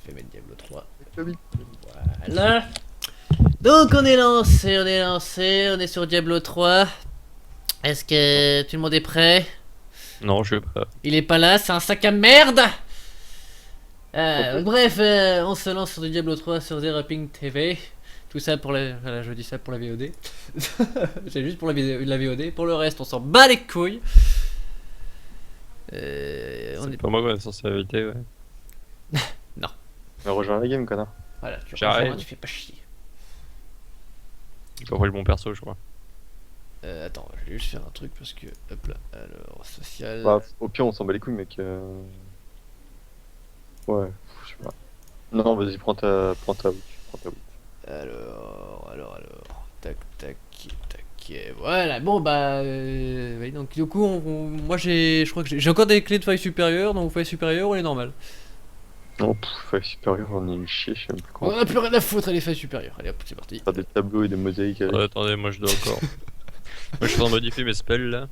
fait mettre Diablo 3. Oui. Voilà. Donc on est lancé, on est sur Diablo 3. Est-ce que tout le monde est prêt? Non, je sais pas. Il est pas là, c'est un sac à merde. Bref, on se lance sur du Diablo 3 sur Zeraping TV. Tout ça pour la... Voilà, je dis ça pour la VOD. C'est juste pour la VOD. Pour le reste, on s'en bat les couilles. On C'est est... pas moi qu'on est censé éviter, ouais. Non. Mais rejoins la game, connard. Voilà, tu J'arrête. rejoins, tu fais pas chier. J'ai pas pris le bon perso, je crois. Attends, je vais juste faire un truc parce que... Hop là, alors, social... Bah, au pire, on s'en bat les couilles, mec. Ouais, je sais pas. Non, vas-y, prends ta Witch. Alors... Tac, tac, voilà, bon bah... oui, donc du coup, moi je crois que j'ai encore des clés de faille supérieure, donc faille supérieure, on est normal. Non, faille supérieure, on est une chier, je sais même plus On comment. a plus rien à foutre, les failles supérieures. Allez hop, c'est parti. Faire des tableaux et des mosaïques avec. Attendez, moi je dois encore. Moi je suis en train de modifier mes spells là.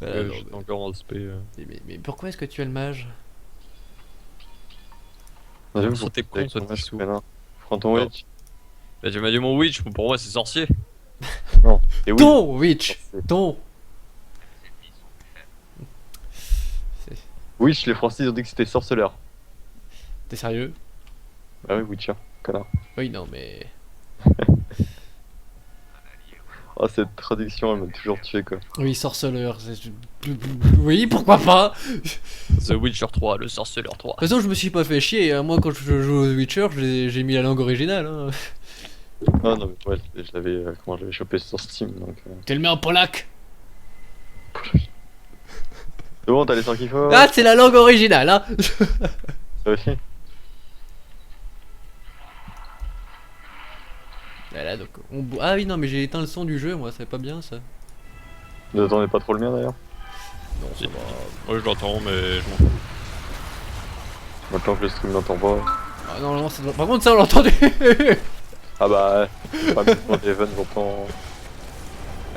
Voilà, Je suis encore en SP. mais pourquoi est-ce que tu as le mage? Non, j'avoue, Soit t'es pour- con, avec soit ton t'es match, sous. connard. Prends ton Non. Witch. Bah tu m'as dit mon witch, pour moi c'est sorcier. Non, et oui. Ton Witch. Ton. Witch, les Français ils ont dit que c'était sorceleur. T'es sérieux? Ah oui, Witcher, connard. Oui, non, mais... Ah, cette traduction, elle m'a toujours tué, quoi. Oui, sorceleur. Oui, pourquoi pas? The Witcher 3, le sorceleur 3. De toute façon, je me suis pas fait chier. Hein. Moi, quand je joue au Witcher, j'ai mis la langue originale. Hein. Ah non, mais ouais, je l'avais comment je l'avais chopé sur Steam, donc... Tu le mets en polac. C'est bon, t'as les sons qu'il faut? Ah, c'est la langue originale, hein. Ça aussi. Voilà, donc Ah oui, non, mais j'ai éteint le son du jeu, moi, c'est pas bien, ça. Ne attendez pas trop le mien, d'ailleurs. Non, ça Si. va. Moi je l'entends, mais je m'en fous. Maintenant que le stream n'entend pas... Ah non, non, par contre, ça, on l'a entendu. Ah bah, ouais. Pas même mon téléphone, j'entends...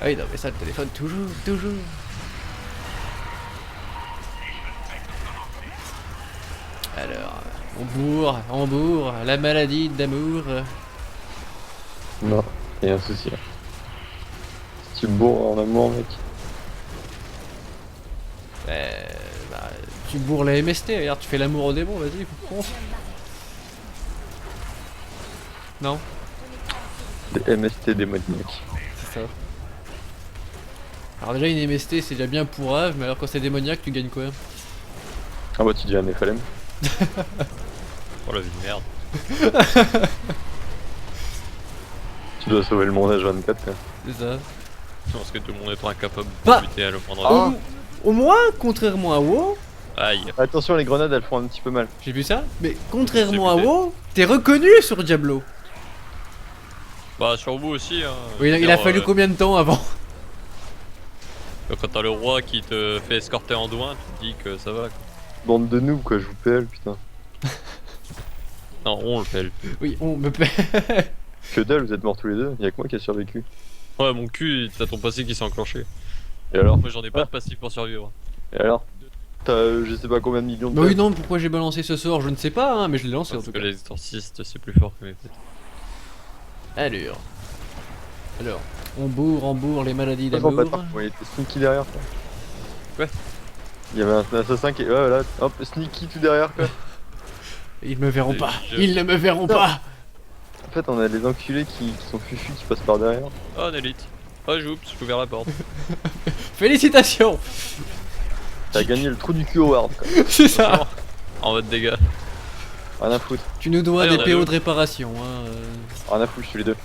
Ah oui, non, mais ça, le téléphone, toujours. Alors, on bourre, la maladie d'amour. Non, y'a un souci, là. Si tu me bourres en amour, mec... Bah, tu bourres la MST, regarde, tu fais l'amour au démon, vas-y, fonce. Non, Des MST démoniaques. c'est ça. Alors déjà, une MST, c'est déjà bien pourrave, mais alors quand c'est démoniaque, tu gagnes quoi? Ah bah, tu dis un FLM. Oh la vie de merde. Tu dois sauver le monde H24, quoi. C'est ça. Parce que tout le monde est incapable Bah. de buter à le prendre. Ah. Au moins, contrairement à WoW, Aïe. Attention, les grenades, elles font un petit peu mal. j'ai vu ça, mais contrairement à J'ai vu. WoW, t'es reconnu sur Diablo. Bah sur vous aussi hein. Oui, il a fallu combien de temps avant? Quand t'as le roi qui te fait escorter en douin, tu te dis que ça va quoi. Bande de noobs, quoi, je vous PL, putain. Non, on le fait. Oui, on me paie. Que dalle, vous êtes morts tous les deux, y'a que moi qui a survécu. Ouais, mon cul, t'as ton passif qui s'est enclenché. Et alors? Moi j'en ai pas de passif pour survivre. Et alors? T'as je sais pas combien de millions de Bah oui, têtes. non, pourquoi j'ai balancé ce sort, je ne sais pas, hein, mais je l'ai lancé en Parce tout que cas. les exorcistes c'est plus fort que mes têtes. Alors, on bourre les maladies Pas grand d'amour. bâtard, il était sneaky derrière, quoi. Ouais. Il y avait un assassin qui... Ouais, voilà, hop, sneaky tout derrière, quoi. Ils me verront pas, Je- ils ne me verront pas. En fait, on a des enculés qui sont fufu, qui passent par derrière. Oh, un élite. Oh, j'oups, je peux ouvrir la porte. Félicitations. T'as gagné le trou du cul Howard, quoi. C'est ça. En mode dégâts. Rien à foutre, Tu nous dois Allez, des on a PO deux. de réparation, hein. rien à foutre, je suis les deux.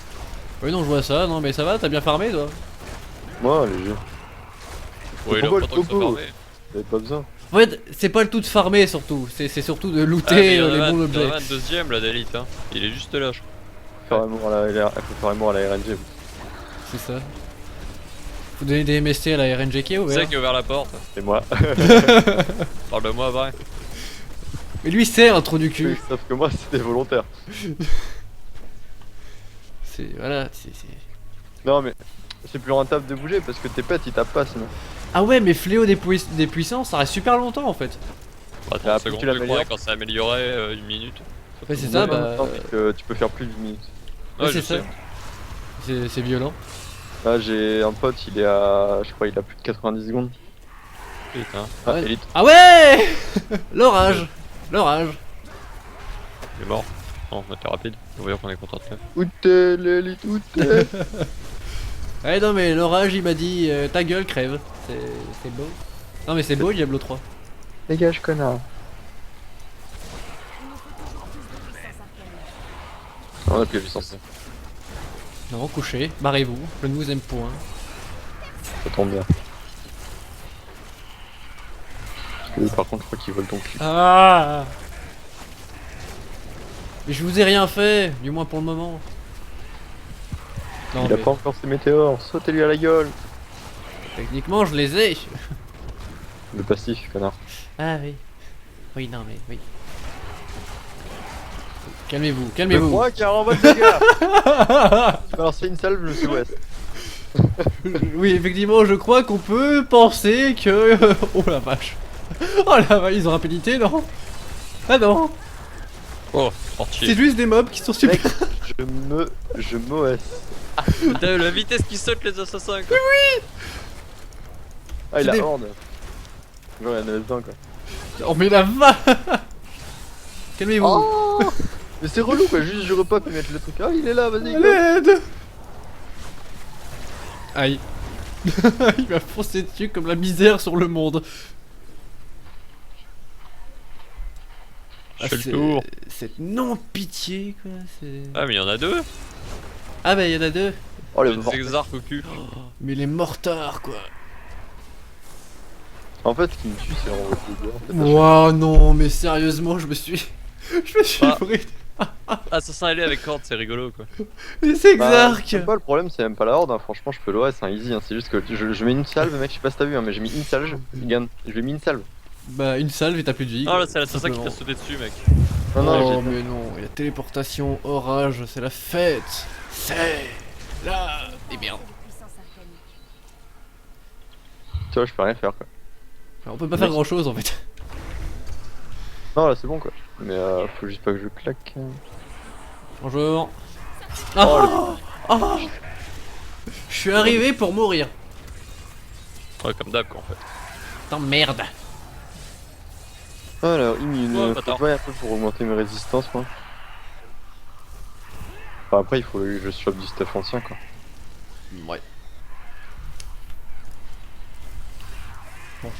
Oui, non, je vois ça, non, mais ça va, t'as bien farmé toi? Moi, léger. Ouais, il a Pourquoi pas le tant que ça topo formé. T'avais pas besoin. En fait, c'est pas le tout de farmer surtout, c'est surtout de Ah, mais looter il y en les a bons il y en objets. a un deuxième là d'élite hein. Il est juste là je crois. Faire amour à la... Faut faire amour à la RNG. C'est ça. Faut donner des MST à la RNG qui est C'est ouvert. ça qui a ouvert la porte. C'est moi. Parle de moi après. Mais lui c'est un trou du cul. Sauf que moi, c'était volontaire. C'est. Voilà, c'est. Non, mais c'est plus rentable de bouger parce que tes pets ils tapent pas sinon. Ah ouais, mais fléau des puissances, ça reste super longtemps en fait. Bah, Ah, 30 plus secondes tu je l'améliores. crois quand c'est amélioré une minute. Ouais, c'est ça, bah. Tu peux faire plus de 10 minutes. Ouais, Ouais, c'est je ça. sais. C'est violent. Là, j'ai un pote, il est à. Je crois il a plus de 90 secondes. Putain, Ah, Ouais. élite. Ah ouais. L'orage. L'orage. il est mort. Non, on était rapide. Nous voyons qu'on est content de faire. Où t'es, l'élite, où t'es? Ouais, non, mais l'orage, il m'a dit ta gueule, crève. C'est beau. Non, mais c'est beau, Diablo 3. Dégage, connard. On a plus la puissance. Non, couchez, barrez-vous, je ne vous aime point. Ça tombe bien. Parce que lui, par contre, je crois qu'il vole ton cul. Ah. Mais je vous ai rien fait, du moins pour le moment. Non, Il a mais pas encore ses météores, sautez-lui à la gueule. techniquement, je les ai. Le passif, connard. Ah oui. Oui, non, mais oui. Calmez-vous, C'est calmez-vous. moi qui a renvoie de dégâts. Tu vas lancer une salve le sud-ouest. Oui, effectivement, je crois qu'on peut penser que... Oh la vache. Oh la vache, ils ont rapidité, non? Ah non. Oh, C'est sorti. juste des mobs qui sont super... Mec, je m'OS. Putain, la vitesse qui saute les assassins quoi. Ah, il C'est a des- horde. Genre, il y en avait besoin quoi. Oh mais la vache. Calmez-vous. Oh mais c'est relou quoi, juste je repop et mettre le truc. Ah, il est là, vas-y. À go. l'aide. Aïe. Il m'a foncé dessus comme la misère sur le monde. Je fais le tour. Cette non-pitié, quoi. C'est... Ah, mais il y en a deux. Ah bah, il y en a deux. Oh, le J'ai des vortex. exarques au cul. Mais les mortards, quoi. En fait, ce qui me tue, c'est en fait, Wow, non, mais sérieusement, je me suis... Je me suis Ah. pris... Assassin ailé avec corde, c'est rigolo quoi. Les exarques. c'est pas le problème, c'est même pas la horde, hein. Franchement, je peux l'OS, hein, easy. Hein. C'est juste que je mets une salve, mec, je sais pas si t'as vu, hein, mais j'ai mis une salve, il gagne. Je lui ai mis une salve. Bah, une salve et t'as plus de vie. Ah quoi, là, c'est l'assassin qui simplement. t'a sauté dessus, mec. Non, non, Oh, j'ai- mais non, il y a téléportation, orage, c'est la fête. C'est la... Eh bien, tu vois, je peux rien faire quoi. on peut pas faire grand chose en fait. Non, là, c'est bon quoi. Mais faut juste pas que je claque. Bonjour. Ah ah. Je suis arrivé pour mourir. Ouais, comme d'hab quoi en fait. Putain, merde. Alors, immune. Ouais, Faut bâtard. que je voie un peu pour augmenter mes résistances, moi. Enfin, après, il faut que je chope du stuff ancien quoi. Ouais. Bon.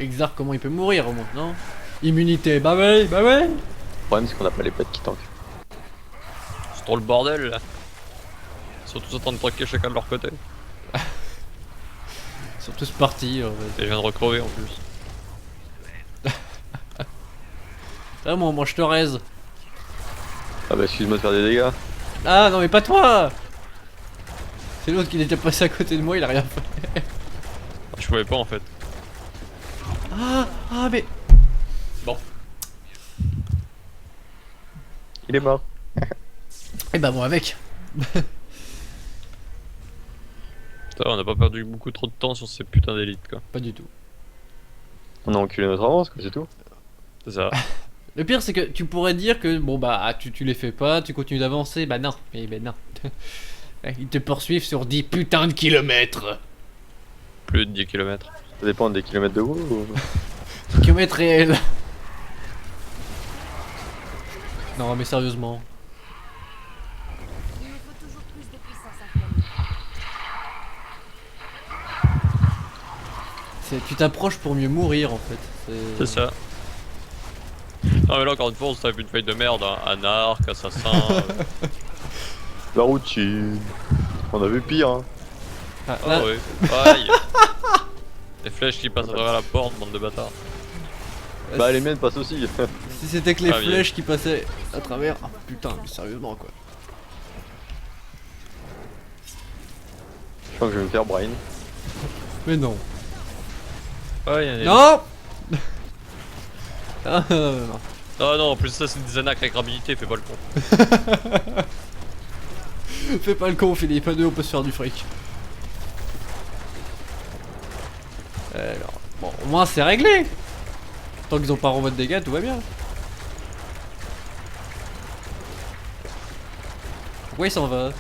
Exarch, comment il peut mourir au moins, non? Immunité, bah ouais, bah ouais. Le problème, c'est qu'on a pas les pets qui tankent. C'est trop le bordel là. Ils sont tous en train de traquer chacun de leur côté. Ils sont tous partis en fait. Et je viens de recrever en plus. Vraiment, moi je te raise. Ah bah, excuse-moi de faire des dégâts. Ah non mais pas toi. C'est l'autre qui était passé à côté de moi, il a rien fait. Je pouvais pas en fait. Ah mais... Bon. Il est mort. Eh bah moi avec. Ça, on a pas perdu beaucoup trop de temps sur ces putains d'élites quoi. Pas du tout. On a enculé notre avance quoi, c'est tout. C'est ça. Le pire c'est que tu pourrais dire que bon bah tu les fais pas, tu continues d'avancer, bah non, mais ben non. Ils te poursuivent sur 10 putains de kilomètres. Plus de 10 km. Ça dépend des kilomètres de haut ou... Kilomètres réels. Non mais sérieusement. Il nous faut toujours plus de puissance infinie. Tu t'approches pour mieux mourir en fait. C'est ça. Non mais là encore une fois on se tape une feuille de merde, hein. Anarque, assassin. La routine. On a vu pire, hein. Ah, Ah là, ouais. Aïe. Les flèches qui passent à travers la porte, bande de bâtards. Bah, les miennes passent aussi. si c'était que les Ah, oui. flèches qui passaient à travers. Ah putain, mais sérieusement quoi. Je crois que je vais me faire brain. Mais non. Ouais, y'en a Non. Ah non, non, non. Ah non, en plus ça c'est des anarques avec rapidité, fais pas le con. Fais pas le con Philippe, à deux on peut se faire du fric. Alors, bon, au moins c'est réglé. Tant qu'ils ont pas renvoyé de dégâts, tout va bien. Pourquoi il s'en va?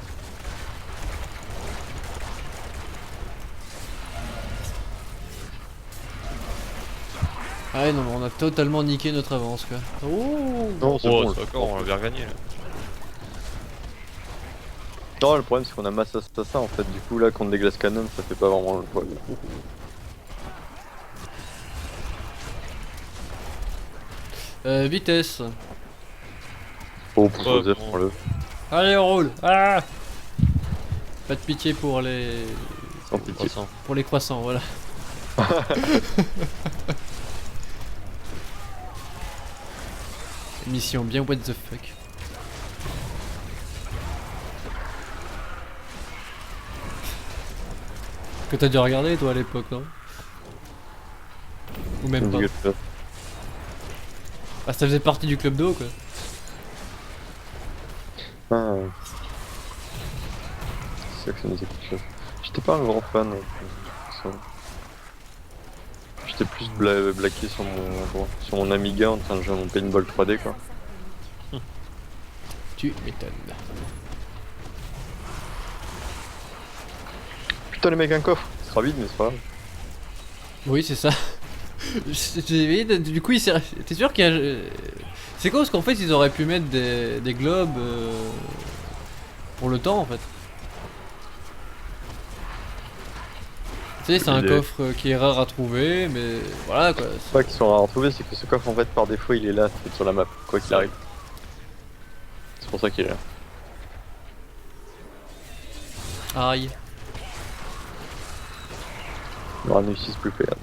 Ah ouais, non, mais on a totalement niqué notre avance quoi. Oh. Non, c'est Oh, bon. c'est d'accord, on l'a bien gagné. Là. Non, le problème c'est qu'on a masse assassin en fait. Du coup, là, contre des glace cannon, ça fait pas vraiment le poids. Vitesse. Oh, pour Ouais, Joseph, bon. prends-le. Allez, on roule. Ah, pas de pitié pour les Sans pitié. Croissant. pour les croissants, voilà. Mission bien what the fuck. Que t'as dû regarder toi à l'époque, non? Ou même pas. Ah, ça faisait partie du club d'eau quoi. Ah. C'est ça que ça nous dit quelque chose. J'étais pas un grand fan. Ça. J'étais plus blaqué sur mon Amiga en train de jouer à mon paintball 3D quoi. Tu m'étonnes. Putain les mecs, un coffre. Ce sera vide mais c'est pas grave. Oui, c'est ça. Du coup, t'es sûr qu'il y a. C'est quoi parce qu'en fait ils auraient pu mettre des globes pour le temps en fait. Tu sais, c'est un coffre qui est rare à trouver, mais voilà quoi. C'est pas qu'ils sont à retrouver, c'est que ce coffre en fait par défaut il est là, c'est sur la map, quoi qu'il arrive. C'est pour ça qu'il est là. Aïe. On aura réussi ce plus perdre.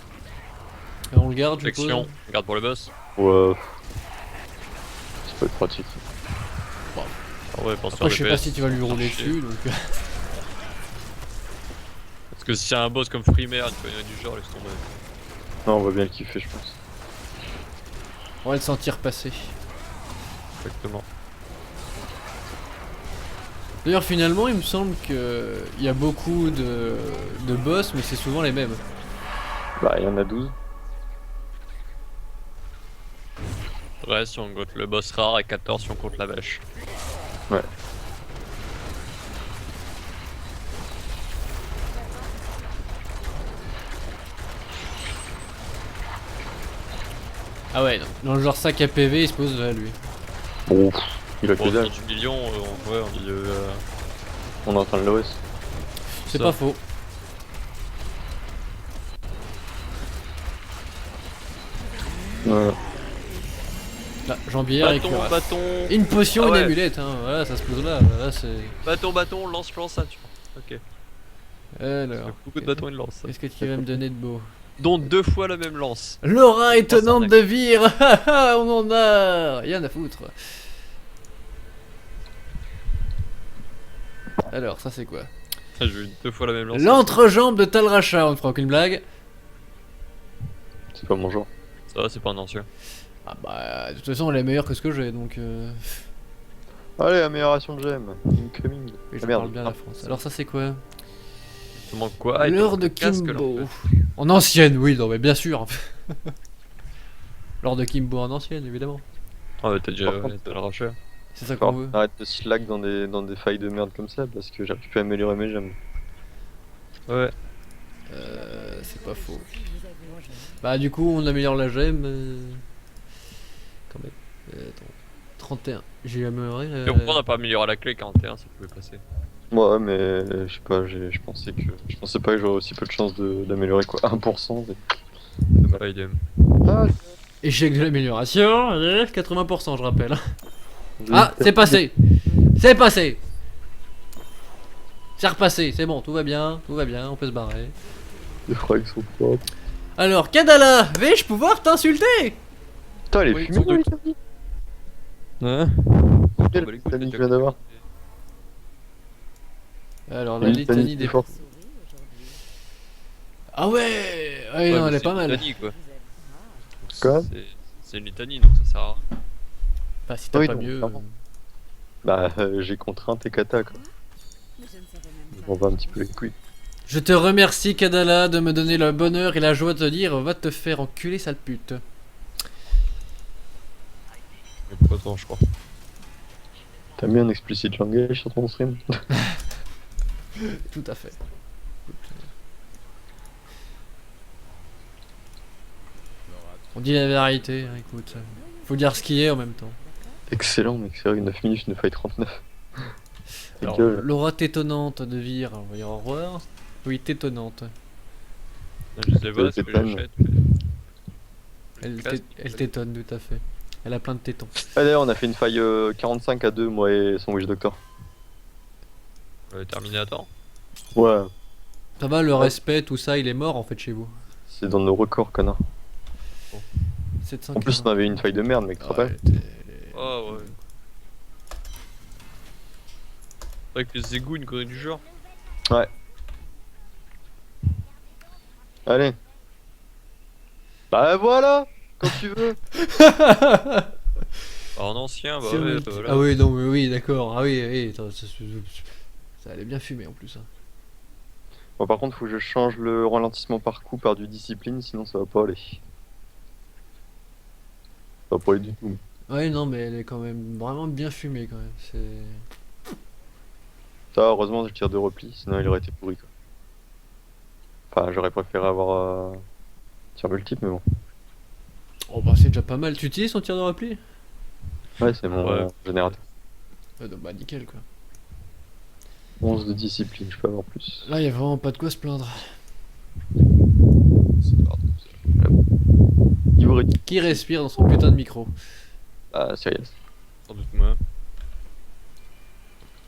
Et on le garde, je Section, suppose. regarde pour le boss. Ouais. Ça peut être pratique. Ah ouais, pense Après, je sais pas DPS. si tu vas lui rouler Chier. dessus donc. Parce que si c'est un boss comme Freemare, une connerie du genre, laisse tomber. Non, on va bien le kiffer, je pense. On va le sentir passer. Exactement. D'ailleurs, finalement, il me semble que il y a beaucoup de boss, mais c'est souvent les mêmes. Bah, il y en a 12. Ouais, si on compte le boss rare et 14 si on compte la vache. Ouais. Ah ouais, non. Dans le genre sac à PV, il se pose là, lui. Bon, il a que Bon, dalle. du million, ouais, on dit. On est en train de l'OS. C'est Ça. pas faux. Ouais. Là, jambière et Bâton, cuirasse. bâton, Une potion, Ah une ouais. amulette, hein. Voilà, ça se pose là. Là, c'est. bâton, lance, ça, tu vois. Ok. Alors. Beaucoup de bâtons et de lance. Qu'est-ce que tu vas me donner de beau? Dont 2 fois la même lance. L'aura étonnante arnaque. de Vire. On en a rien à foutre. Alors, ça c'est quoi? J'ai eu 2 fois la même lance. L'entrejambe de Talracha, on ne fera aucune blague. C'est pas mon genre. Ça va, c'est pas un ancien. Ah bah, de toute façon, elle est meilleure que ce que j'ai, donc... Allez, amélioration de gemme. Incoming. Et je Ah, merde. parle bien la France. Alors ça c'est quoi? Tu manques quoi? Ah, il te L'heure manque de le casque, là, Kimbo. en fait. En ancienne, oui, non mais bien sûr. L'heure de Kimbo en ancienne, évidemment. Ah, ouais, t'as déjà Par contre, t'as le rachat. C'est ça qu'on Faut veut. arrête de slack dans des failles de merde comme ça parce que j'arrive plus à améliorer mes gemmes. Ouais. C'est pas faux. Bah du coup, on améliore la gemme. Quand même. Attends. 31. J'ai amélioré. Et pourquoi on n'a pas amélioré la clé 41, ça pouvait passer. Ouais, mais je sais pas, je pensais pas que j'aurais aussi peu de chance d'améliorer quoi. 1%. C'est pas idem. Ah, Échec de l'amélioration. 80%, je rappelle. Ah, c'est passé. C'est passé. C'est repassé. C'est bon, tout va bien. Tout va bien. On peut se barrer. les frags sont propres. Alors, Kadala, vais-je pouvoir t'insulter? Putain, elle est Oui, fumée, sans doute. la litanie. Hein? Quelle litanie que je viens d'avoir. Alors, La la litanie litanie des... forts. Ah ouais, ouais, non, elle est pas mal. Litanie, quoi. Quoi C'est une litanie, donc ça sert à rien. Bah, si t'as Oui, pas non, mieux... clairement. Bah, j'ai contraint tes katas quoi. On va un petit peu les couilles. Je te remercie, Kadala, de me donner le bonheur et la joie de te dire va te faire enculer, sale pute. Mais pas tant, je crois. T'as mis un explicit language sur ton stream? Tout à fait. On dit la vérité, hein, écoute. Faut dire ce qui est en même temps. Excellent mec, sérieux, 9 minutes, une faille 39. Alors, gueule. l'aura tétonnante de Vire, on va dire au revoir. Oui, tétonnante. Je sais pas ce que tétane. j'achète. Elle tétonne, tout à fait. Elle a plein de tétons. Ah d'ailleurs, on a fait une faille 45 à 2, moi et son Witch Doctor. Le Terminator. Ouais, Ça va, le Ouais. respect, tout ça, il est mort en fait chez vous. c'est dans nos records, connard. 700. En plus, on avait une faille de merde, mec, tu te rappelles? Oh ouais. Avec les égouts, une connerie du genre. Allez. Bah voilà, quand tu veux. En ancien, bah C'est ouais, vrai. voilà. Ah oui, non, mais oui, d'accord. Ah oui, oui, attends, ça allait bien fumer en plus. Hein. Bon, par contre, faut que je change le ralentissement par coup par du discipline, sinon ça va pas aller. Ça va pas aller du tout. Ouais, non, mais elle est quand même vraiment bien fumée quand même. C'est. Ça, heureusement, je tire de repli, sinon il aurait été pourri quoi. Enfin, j'aurais préféré avoir tir multiple, mais bon. Oh bah c'est déjà pas mal. Tu utilises ton tir de repli? Ouais, c'est mon Ouais. générateur. Donc, bah nickel quoi. 11 de discipline, je peux avoir plus. Là, y a vraiment pas de quoi se plaindre. Niveau réduit. Qui respire dans son putain de micro? Ah, sérieux. Sans doute moi.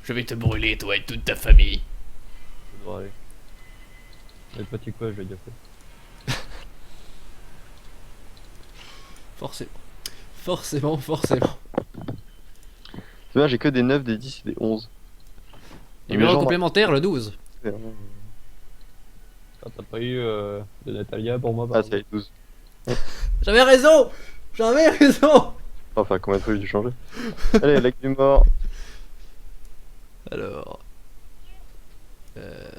Je vais te brûler, toi et toute ta famille. Ça devrait aller. Les petits quoi, je l'ai déjà fait. Forcément. Forcément, forcément. C'est bien, j'ai que des 9, des 10 et des 11. Et mes Numéro gens- complémentaire, le 12. Ah, t'as pas eu de Natalia pour moi par Ah, c'est les 12. J'avais raison. J'avais raison. Enfin, combien de fois j'ai dû changer? Allez, lac du mort. Alors.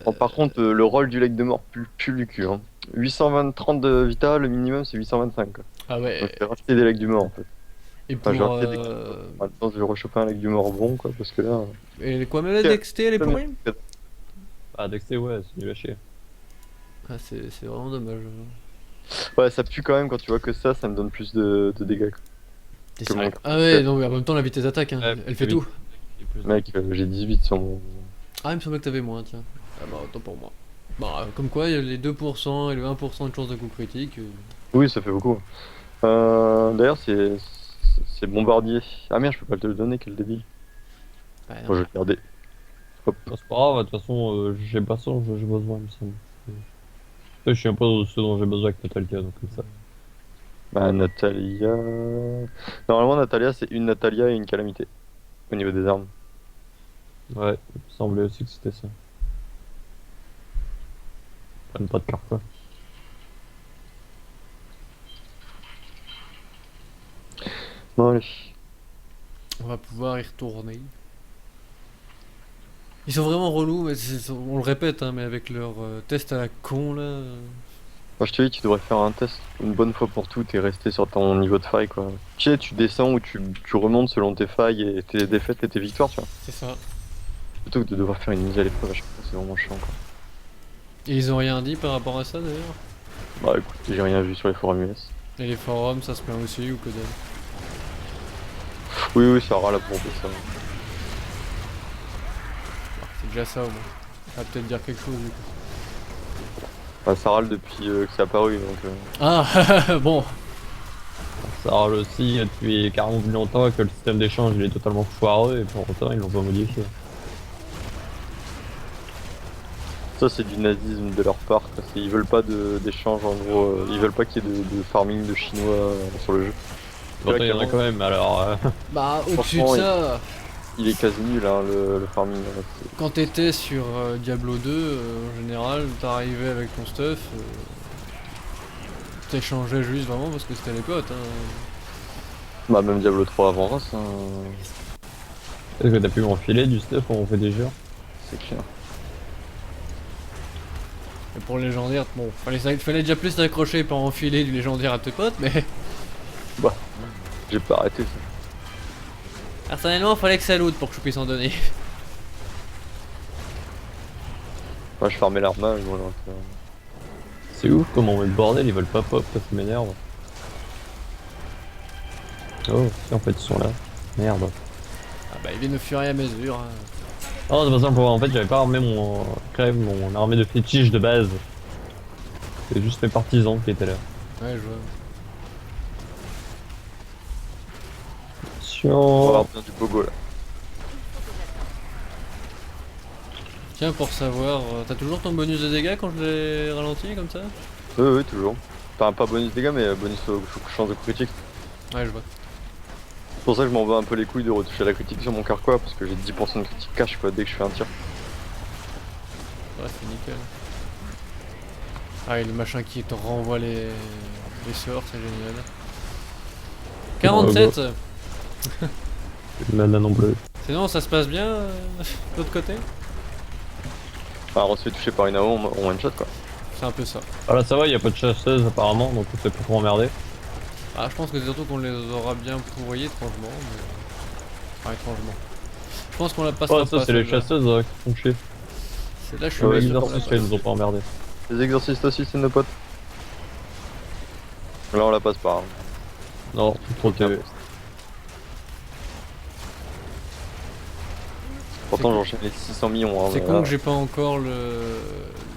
Bon, par contre, le rôle du lac de mort pue du cul. Hein. 830 de vital, le minimum c'est 825. Quoi. Ah ouais. Donc, c'est racheter des lacs du mort en fait. Et Enfin, pour. je vais racheter des Maintenant, je vais rechoper un lac du mort bon, quoi, parce que là. Et quoi, même la dexté, elle est pourrie? Ah, Dexter, ouais, c'est nul à chier. Ah, c'est vraiment dommage. Ouais, ça pue quand même quand tu vois que ça me donne plus de dégâts. Quoi. T'es Que sérieux? mon- Ah ouais, non, mais en même temps, la vitesse d'attaque, hein. Ouais, Elle fait oui. tout. Et plus- Mec, j'ai 18 sur mon. Ah, il me semblait que t'avais moins, tiens. Ah bah, autant pour moi. Bah, comme quoi, il y a les 2% et le 1% de chance de coup critique. Oui, ça fait beaucoup. D'ailleurs, c'est bombardier. Ah merde, je peux pas te le donner, quel débile. Bah, non. Bon, je vais le garder. Hop. Bon, c'est pas grave, de toute façon, j'ai pas ça, j'ai besoin, il me semble. Je suis un peu dans ce dont j'ai besoin avec Natalia, donc ça. Bah, Natalia. Normalement, Natalia, c'est une Natalia et une calamité. Au niveau des armes. Ouais, il me semblait aussi que c'était ça. Prennent pas de carte, quoi. Bon, allez. On va pouvoir y retourner. Ils sont vraiment relous, mais on le répète, hein, mais avec leur test à la con là. Moi, je te dis, tu devrais faire un test une bonne fois pour toutes et rester sur ton niveau de faille, quoi. Tu sais, tu descends ou tu remontes selon tes failles et tes défaites et tes victoires, tu vois. C'est ça. Plutôt que de devoir faire une mise à l'épreuve à chaque fois, c'est vraiment chiant, quoi. Et ils ont rien dit par rapport à ça d'ailleurs. Bah, écoute, j'ai rien vu sur les forums US. Et les forums, ça se plaint aussi ou que dalle. Oui, oui, ça râle pour ça. Ah, c'est déjà ça au moins. Ça va peut-être dire quelque chose du coup. Bah, ça râle depuis que c'est apparu, donc. Ah, bon. Ça râle aussi depuis 40 millions de temps que le système d'échange il est totalement foireux et pour autant ils l'ont pas modifié. Ça, c'est du nazisme de leur part, quoi. Ils veulent pas d'échange, en gros. Ils veulent pas qu'il y ait de farming de chinois sur le jeu. Pourtant il y en a quand même, alors. Bah, au-dessus de Franchement, ça, Il est quasi nul, hein, le farming. Là, quand t'étais sur Diablo 2, en général, t'arrivais avec ton stuff, t'échangeais juste vraiment parce que c'était les potes. Hein. Bah, même Diablo 3 avant Race, hein, Est-ce que t'as pu m'enfiler du stuff quand on fait des jeux? c'est clair. Et pour le légendaire, bon, fallait déjà plus t'accrocher pour enfiler du légendaire à tes potes, mais J'ai pas arrêté ça. Personnellement, il fallait que ça loot pour que je puisse en donner. Moi je farmais l'armage, voilà. C'est ouf comment le bordel ils veulent pas pop, ça m'énerve. Oh, si en fait ils sont là. Merde. Ah bah ils viennent au fur et à mesure. Hein. Oh c'est pas simple, en fait j'avais pas armé mon armée de fétiche de base. C'est juste mes partisans qui étaient là. Ouais, je vois. On va avoir Attention. bien du pogo là. Tiens, pour savoir, t'as toujours ton bonus de dégâts quand je l'ai ralenti comme ça? Oui, toujours. Enfin, pas bonus dégâts, mais bonus chance de critique. Ouais, je vois. C'est pour ça que je m'en bats un peu les couilles de retoucher la critique sur mon carquois, parce que j'ai 10% de critique cash quoi, dès que je fais un tir. Ouais, c'est nickel. Ah, et le machin qui te renvoie les sorts, c'est génial. 47. Mana non bleu. Sinon, ça se passe bien de l'autre côté? Enfin, on se fait toucher par une AO, on one shot quoi. C'est un peu ça. Ah là ça va, y a pas de chasseuse apparemment, donc c'est pas trop emmerdé. Ah, je pense que c'est surtout qu'on les aura bien pourvoyés étrangement. Mais... Enfin, étrangement. Je pense qu'on la passera Oh ça pas. c'est les celle-là. chasseuses qui font chier. C'est là, je suis Ouais, pas Les sûr qu'on la exorcistes ils passe. nous ont pas emmerdé. Les exorcistes aussi, c'est nos potes. Là, on la passe pas. Hein. Non, trop TV. Pourtant, j'enchaîne les 600 millions. Hein, C'est mais con là, que j'ai pas encore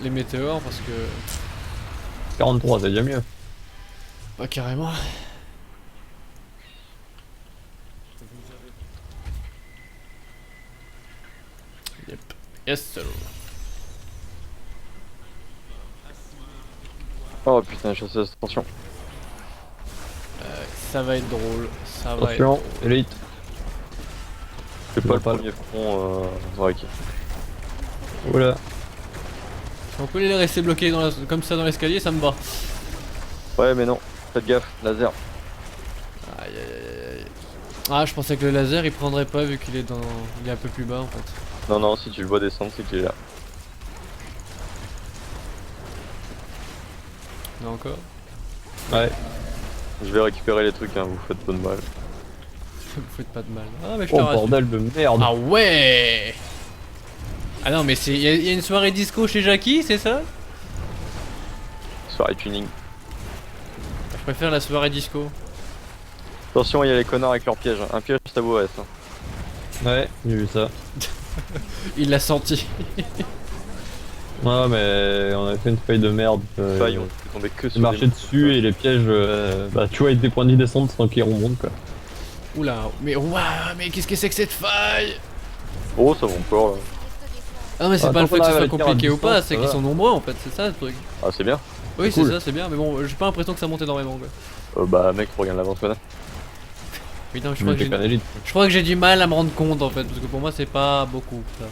les météores parce que. 43 c'est déjà mieux. Pas carrément. Yep. Yes, sir. Oh putain, chasseuse, attention. Ça va être drôle. Ça va être Attention, drôle. élite. C'est pas le pas premier front. Ouais, ok. Oula. Si on peut les rester bloqués comme ça dans l'escalier, ça me va. Ouais, mais non, faites gaffe, laser. Aïe aïe aïe aïe. Ah, je pensais que le laser il prendrait pas vu qu'il est dans. Il est un peu plus bas en fait. Non, non, si tu le vois descendre, c'est qu'il est là. Là encore. Ouais. Je vais récupérer les trucs, hein, vous faites pas de mal. Vous faites pas de mal. Ah, mais je te Oh rassure. bordel de merde. Ah ouais. Ah non, mais c'est. Il y a une soirée disco chez Jackie, c'est ça? Soirée tuning. Je préfère la soirée disco. Attention, il y a les connards avec leurs pièges. Un piège, ça vaut S. Hein. Ouais, j'ai vu ça. Il l'a senti. Ouais mais on a fait une feuille de merde. Faille, on peut tomber que J'ai sur marché des- dessus et les pièges, bah tu vois, avec des points de descente sans qu'ils remontent quoi. Oula, mais waouh, mais qu'est-ce que c'est que cette faille? Oh, ça va encore là. Ah non, mais c'est Ah, pas le tant fait que qu'on ce arrive à soit le tirer à compliqué ou pas, distance, c'est ça qu'ils va. sont nombreux en fait, c'est ça le truc. Ah, c'est bien. Oui, c'est cool. ça, c'est bien, mais bon, j'ai pas l'impression que ça monte énormément quoi. Bah, mec, regarde l'avance là. Putain, je Je crois, que m'étais j'ai... qu'un élite. je crois que j'ai du mal à me rendre compte en fait, parce que pour moi c'est pas beaucoup. Ça,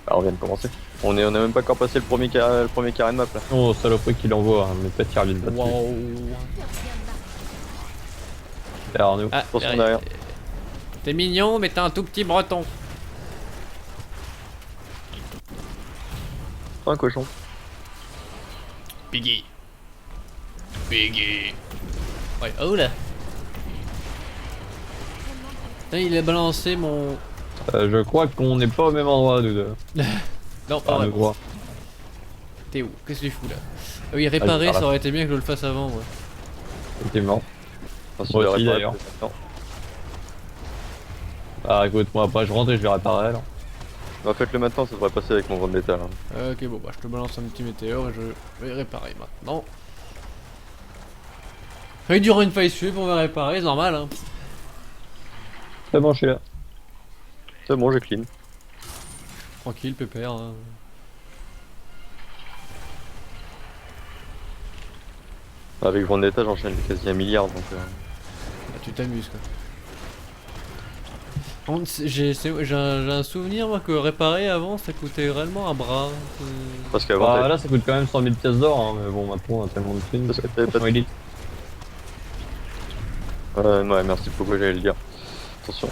Ah, on vient de commencer. On a même pas encore passé le premier carré de map là. Oh saloperie qu'il envoie, hein, mais peut-être qu'il revient pas dessus. Waouh. Derrière nous. Ah, Attention derrière. T'es mignon, mais t'es un tout petit breton. Un cochon. Piggy. Piggy. Ouais, oh là. Putain, il a balancé mon. Je crois qu'on n'est pas au même endroit nous deux. Non, pas Ah, vrai. me crois. T'es où? Qu'est-ce que tu fous là? Ah oui, réparer, par là. ça aurait été bien que je le fasse avant, ouais. Effectivement. Enfin, Moi je vais aussi, réparer d'ailleurs. peut-être. Non. Ah écoute, moi après je rentre et je vais réparer alors. Bah, faites-le maintenant, ça devrait passer avec mon vendetta là. Ok, bon, bah je te balance un petit météore et je vais réparer maintenant. Il durera une faille suivre, on va réparer, c'est normal, hein. C'est bon, je suis là. C'est bon, j'ai clean. Tranquille, pépère. Hein. Avec vendetta, j'enchaîne quasi 1 milliard donc. Bah, tu t'amuses quoi. Par contre, j'ai un souvenir moi que réparer avant ça coûtait réellement un bras. Parce qu'avant, Ah là ça coûte quand même 100 000 pièces d'or, hein, mais bon maintenant on a tellement de thunes. Parce que t'avais pas de- Élite. ouais, merci beaucoup, j'allais le dire. Attention.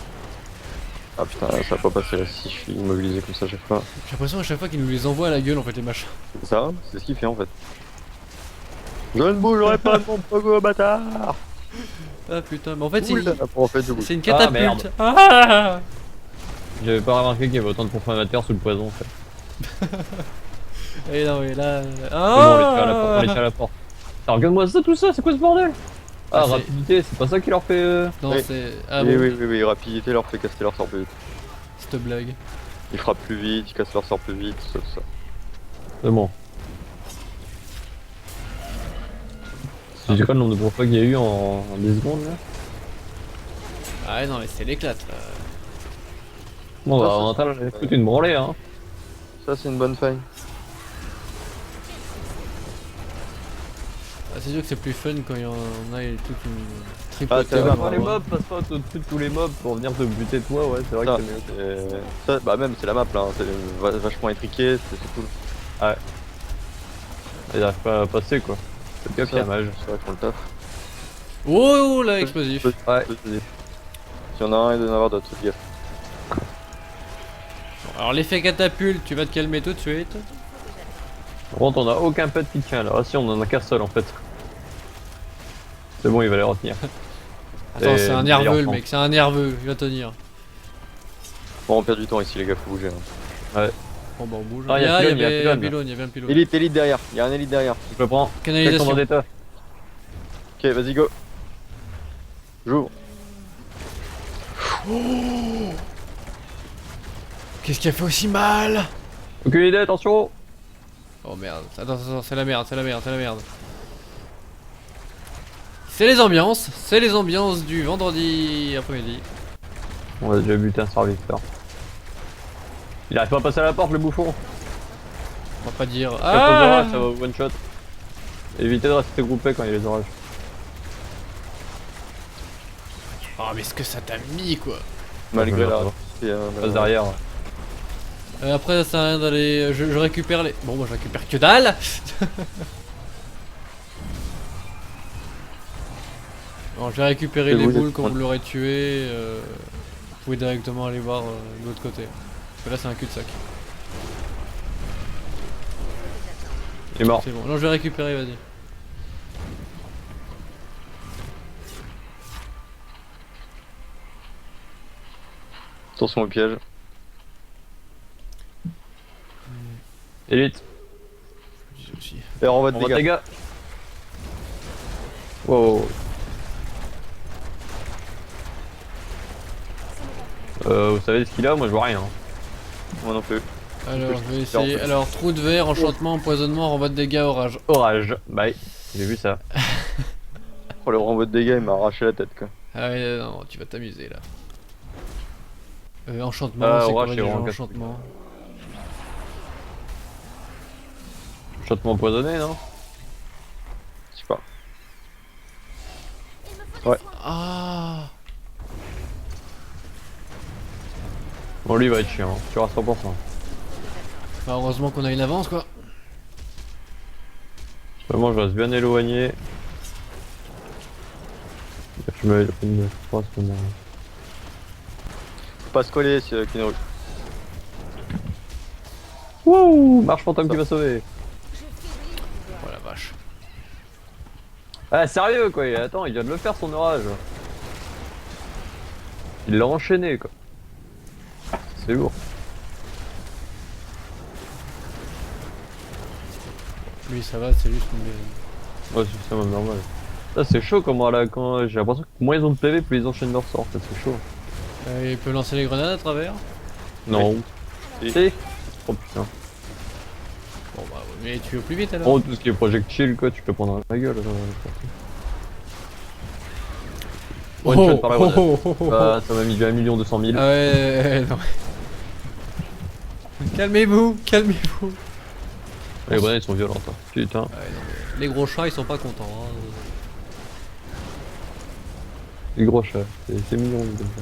Ah putain, ça va pas passer là si je suis immobilisé comme ça à chaque fois. J'ai l'impression à chaque fois qu'ils nous les envoient à la gueule en fait les machins. C'est ça, c'est ce qu'il fait en fait. Je ne bougerai pas de mon pogo, bâtard. Ah putain, mais en fait, Oula, en fait, du coup. c'est une Ah, catapulte. merde. Ah J'avais pas remarqué qu'il y avait autant de profanateur sous le poison en fait. Et non, mais là. C'est bon, on les tire à la porte, on les Ah tire à la porte. Alors, regarde-moi ça, tout ça, c'est quoi ce bordel? Ah, Ah, c'est- rapidité, c'est pas ça qui leur fait. Non, Oui. c'est. Ah oui, bon, oui, oui, oui, rapidité leur fait casser leur sort plus vite. cette blague. Ils frappent plus vite, ils cassent leur sort plus vite, tout ça, tout ça. C'est bon. C'est quoi le nombre de profs qu'il y a eu en 10 secondes là? Ah ouais, non, mais c'est l'éclate là. Bon, bah, Ça, on est en train de foutre une branlée, hein. Ça, c'est une bonne faille. Ah, c'est sûr que c'est plus fun quand il y en a toute une Ah, tripotée. ça va, au Pas les endroit. mobs, passe pas au-dessus de tous les mobs pour venir te buter toi, ouais, c'est vrai Ça, que c'est mieux. ça, bah même, c'est la map là, hein, c'est vachement étriqué, c'est cool. Ils arrivent pas à passer quoi. C'est le cas qui est mage. C'est vrai qu'on le taf. Oh là, explosif. Ouais. S'il y en a un, il doit y en avoir d'autres, faites gaffe. Alors, l'effet catapulte, tu vas te calmer tout de suite. Par contre, on a aucun pet qui tient là. Ah si, on en a qu'un seul en fait. C'est bon, il va les retenir. Attends, Et c'est un meilleur nerveux le temps. mec, c'est un nerveux, il va tenir. Bon, on perd du temps ici, les gars, faut bouger. Hein. Bon, bah on bouge. Ah, il y a il y pylône, il y a avait pylône. un pylône, il y avait un pylône. Élite derrière, il y a un élite derrière. Je le prends. Check ton Canalisation. vendetta. Ok, vas-y, go. J'ouvre. Qu'est-ce qui a fait aussi mal? Aucune idée, attention. Oh merde, attends, c'est la merde, c'est la merde, c'est la merde. C'est les ambiances du vendredi après-midi. On a déjà buté un serviteur. Il arrive pas à passer à la porte le bouffon. On va pas dire. Chaque Ah orage, ça va one shot. Évitez de rester groupé quand il y a les orages. Oh mais ce que ça t'a mis quoi. Malgré Ouais, la. ouais. Passe derrière. Après ça sert à rien d'aller. Je récupère les. Bon moi je récupère que dalle. Bon, je vais récupérer Et les vous, boules les- quand vous l'aurez tué. Vous pouvez directement aller voir de l'autre côté. Parce que là c'est un cul-de-sac. Il est mort. C'est bon. Non je vais récupérer, vas-y. Attention au piège. Élite. J'ai aussi. Et on va te On va dégâts. dégâts. Wow. Vous savez ce qu'il a? Moi je vois rien. Moi non plus. Alors je vais faire en essayer. fait. Alors trou de verre, enchantement, empoisonnement, renvoi de dégâts, orage. Orage. Bye. J'ai vu ça. Oh, le renvoi de dégâts, il m'a arraché la tête quoi. Ah ouais, non, tu vas t'amuser là. Enchantement, Ah, c'est quoi orage, c'est déjà vraiment enchantement? Châtement empoisonné, non? Je sais pas. Ah. Bon, lui il va être chiant. Tu auras 100%. Bah, heureusement qu'on a une avance quoi. Vraiment, je reste bien éloigné. Je me une fois ce moment. Faut pas se coller, c'est Kinoru. Wouh! Marche fantôme Ça. qui va sauver. Oh la vache. Ah, sérieux quoi, attends, il vient de le faire son orage. Il l'a enchaîné quoi. C'est lourd. Lui ça va, c'est juste une. Ouais, c'est ça, même normal. Là, c'est chaud comment là, quand j'ai l'impression que moins ils ont de PV, plus ils enchaînent leur sort, en fait, c'est chaud. Il peut lancer les grenades à travers. Non. Oui. Si. Oh putain. Bon bah ouais, mais tu veux plus vite alors. Oh, tout ce qui est projectile quoi, tu peux prendre la gueule. One shot par la grenade. Ah, ça m'a mis du 1 200 000. Ah ouais, non. Calmez-vous, calmez-vous. Les grenades sont violentes. Hein. Putain. Ah ouais, non, mais les gros chats ils sont pas contents. Hein. Les gros chats, c'est mignon. Comme ça.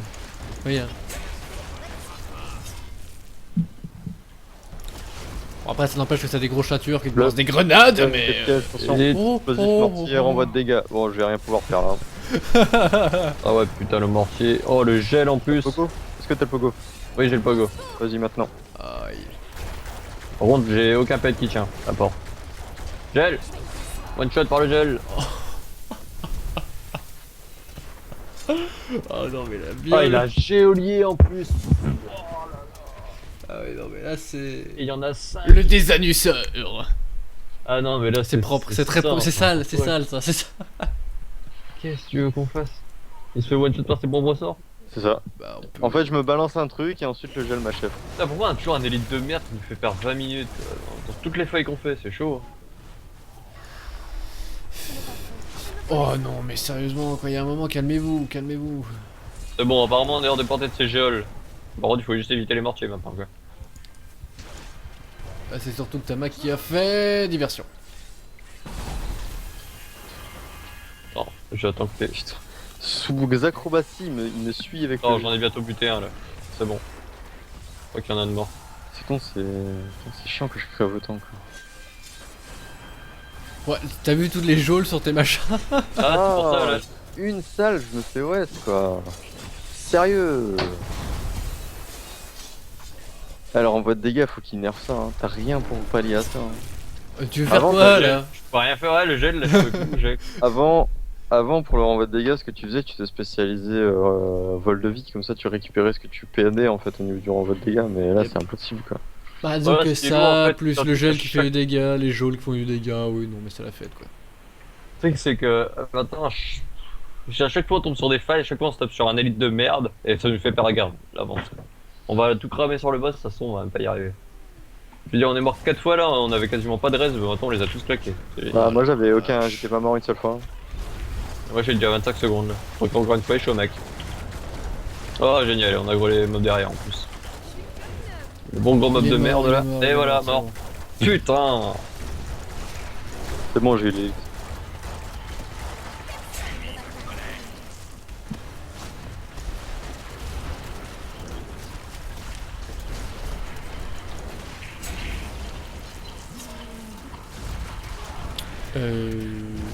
Oui. Hein. Bon, après ça n'empêche que c'est des gros chats tueurs qui te Le- lancent des grenades, Ouais, mais. piège, attention. Et- Oh, Explosif, mortier, renvoi de dégâts. Bon, je vais rien pouvoir faire là. Ah ouais, putain, le mortier. Oh, le gel en plus. Pogo? Est-ce que t'as le pogo? Oui, j'ai le pogo. Vas-y maintenant. Aïe. Par contre, j'ai aucun pet qui tient. À part. Gel. One shot par le gel. Oh non, mais la bien. Ah, il a géolier en plus. Ah ouais, non, mais là c'est. Et il y en a 5. Le désannusseur. Ah non, mais là C'est propre, c'est très propre, c'est sale, c'est sale ça, c'est ça. Qu'est-ce que tu veux qu'on fasse? Il se fait one shot par ses propres sorts? C'est ça. Bah, on peut... En fait, je me balance un truc et ensuite le gel m'achève. Putain, pourquoi on a toujours un élite de merde qui nous fait perdre 20 minutes dans toutes les feuilles qu'on fait? C'est chaud. Oh non, mais sérieusement, quoi, il y a un moment, calmez-vous, calmez-vous. C'est bon, apparemment on est hors de portée de ces géoles. Par contre, il faut juste éviter les mortiers maintenant quoi. Ah, c'est surtout que Tama qui a fait diversion. Non, j'attends que t'es. Putain. Sous acrobatie, il me suit avec Non, le... j'en ai bientôt buté un là. C'est bon. Je crois qu'il y en a de mort. C'est con, c'est chiant que je crève autant quoi. Ouais, t'as vu toutes les geôles sur tes machins? Ah, c'est pour ça là. Une salle, je me fais ouais quoi. Sérieux. Alors en voie de dégâts, faut qu'il nerf ça, hein. T'as rien pour pallier à ça. Hein. Tu veux faire Avant, quoi Le là? gel, je peux rien faire, ouais, le gel là, je peux plus bouger. Avant pour le renvoi de dégâts, ce que tu faisais, tu te spécialisais vol de vie, comme ça tu récupérais ce que tu PNais en fait au niveau du renvoi de dégâts, mais là Yep. c'est impossible quoi. Bah, disons Ouais, que c'est ça, lourd, en fait, plus quand le tu gel fais qui fait chaque- du dégât, les geôles qui font du dégât, oui, non, mais c'est la fête quoi. Le truc c'est que maintenant, à chaque fois on tombe sur des failles, à chaque fois on se tape sur un élite de merde et ça nous fait perdre la garde, l'avance. On va tout cramer sur le boss, de toute façon on va même pas y arriver. Je veux dire, on est mort 4 fois là, on avait quasiment pas de res, mais maintenant on les a tous claqués. Bah moi j'avais aucun, j'étais pas mort une seule fois. Moi j'ai déjà 25 secondes là. Donc encore une fois, je suis au mec. Oh génial, on a gros les mobs derrière en plus. Le bon gros mob Il est de mort, merde il est là. mort, Et il est voilà, c'est mort. bon. Putain. C'est bon, j'ai eu les...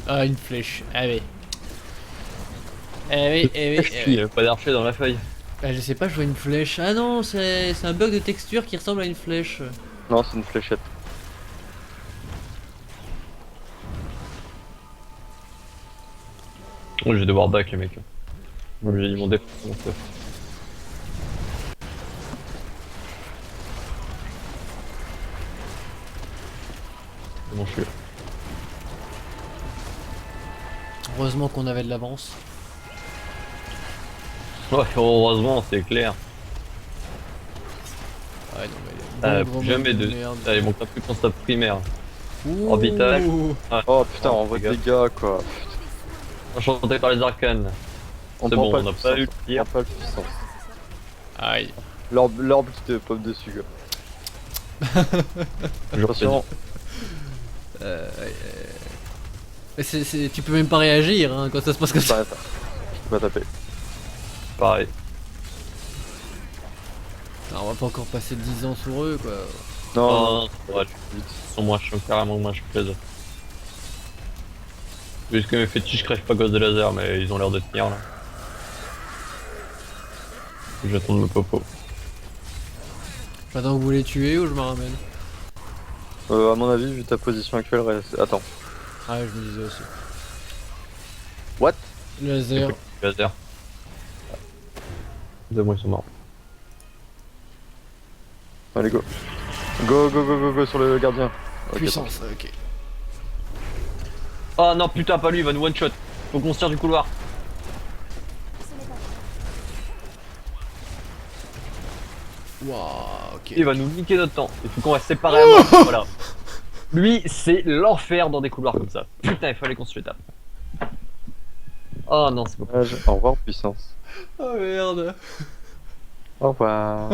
Ah, une flèche. Ah oui. Eh oui, eh oui, eh Il oui. y a pas d'archer dans la feuille. Ah, je sais pas, je vois une flèche. Ah non, c'est un bug de texture qui ressemble à une flèche. Non, c'est une fléchette. Oh, je vais devoir back les mecs. Moi j'ai dit mon def. Mon stuff. C'est bon, je suis là. Heureusement qu'on avait de l'avance. Ouais, heureusement, c'est clair. Ouais, non, mais Plus jamais de. merde. Allez, mon plus qu'on stop primaire. Ouh. orbital. Oh putain, Oh, on renvoi de les dégâts quoi. Enchanté par les arcanes. On C'est prend bon, pas on de n'a pas eu le puissance, tir. on prend pas de puissance. Aïe. L'orbe qui te pop dessus quoi. Attention. Mais tu peux même pas réagir hein, quand ça se passe comme ça. Arrête. Je peux pas taper. Pareil. Alors, on va pas encore passer 10 ans sur eux quoi. Non, Oh, non, non, c'est vrai, ils sont moins chauds, carrément moins chauds que les autres. Juste que mes fétiches crèvent pas à cause de laser, mais ils ont l'air de tenir là. J'attends de me popo. Pendant que vous les tuez ou je me ramène? à mon avis, vu ta position actuelle, attends. Ah ouais, je me disais aussi. What? Le laser. Laser. Deux mois ils sont morts. Allez, go. Go, go, go, go, go sur le gardien. Ok, Puissance, ok. Oh non putain pas lui, il va nous one shot. Faut qu'on se tire du couloir. Waouh, ok. Il va nous niquer notre temps. Il faut qu'on reste séparés à mort. Voilà. Lui c'est l'enfer dans des couloirs comme ça. Putain il fallait qu'on se le tape. Oh non c'est pas attends. Au revoir, puissance. Oh merde. Au revoir.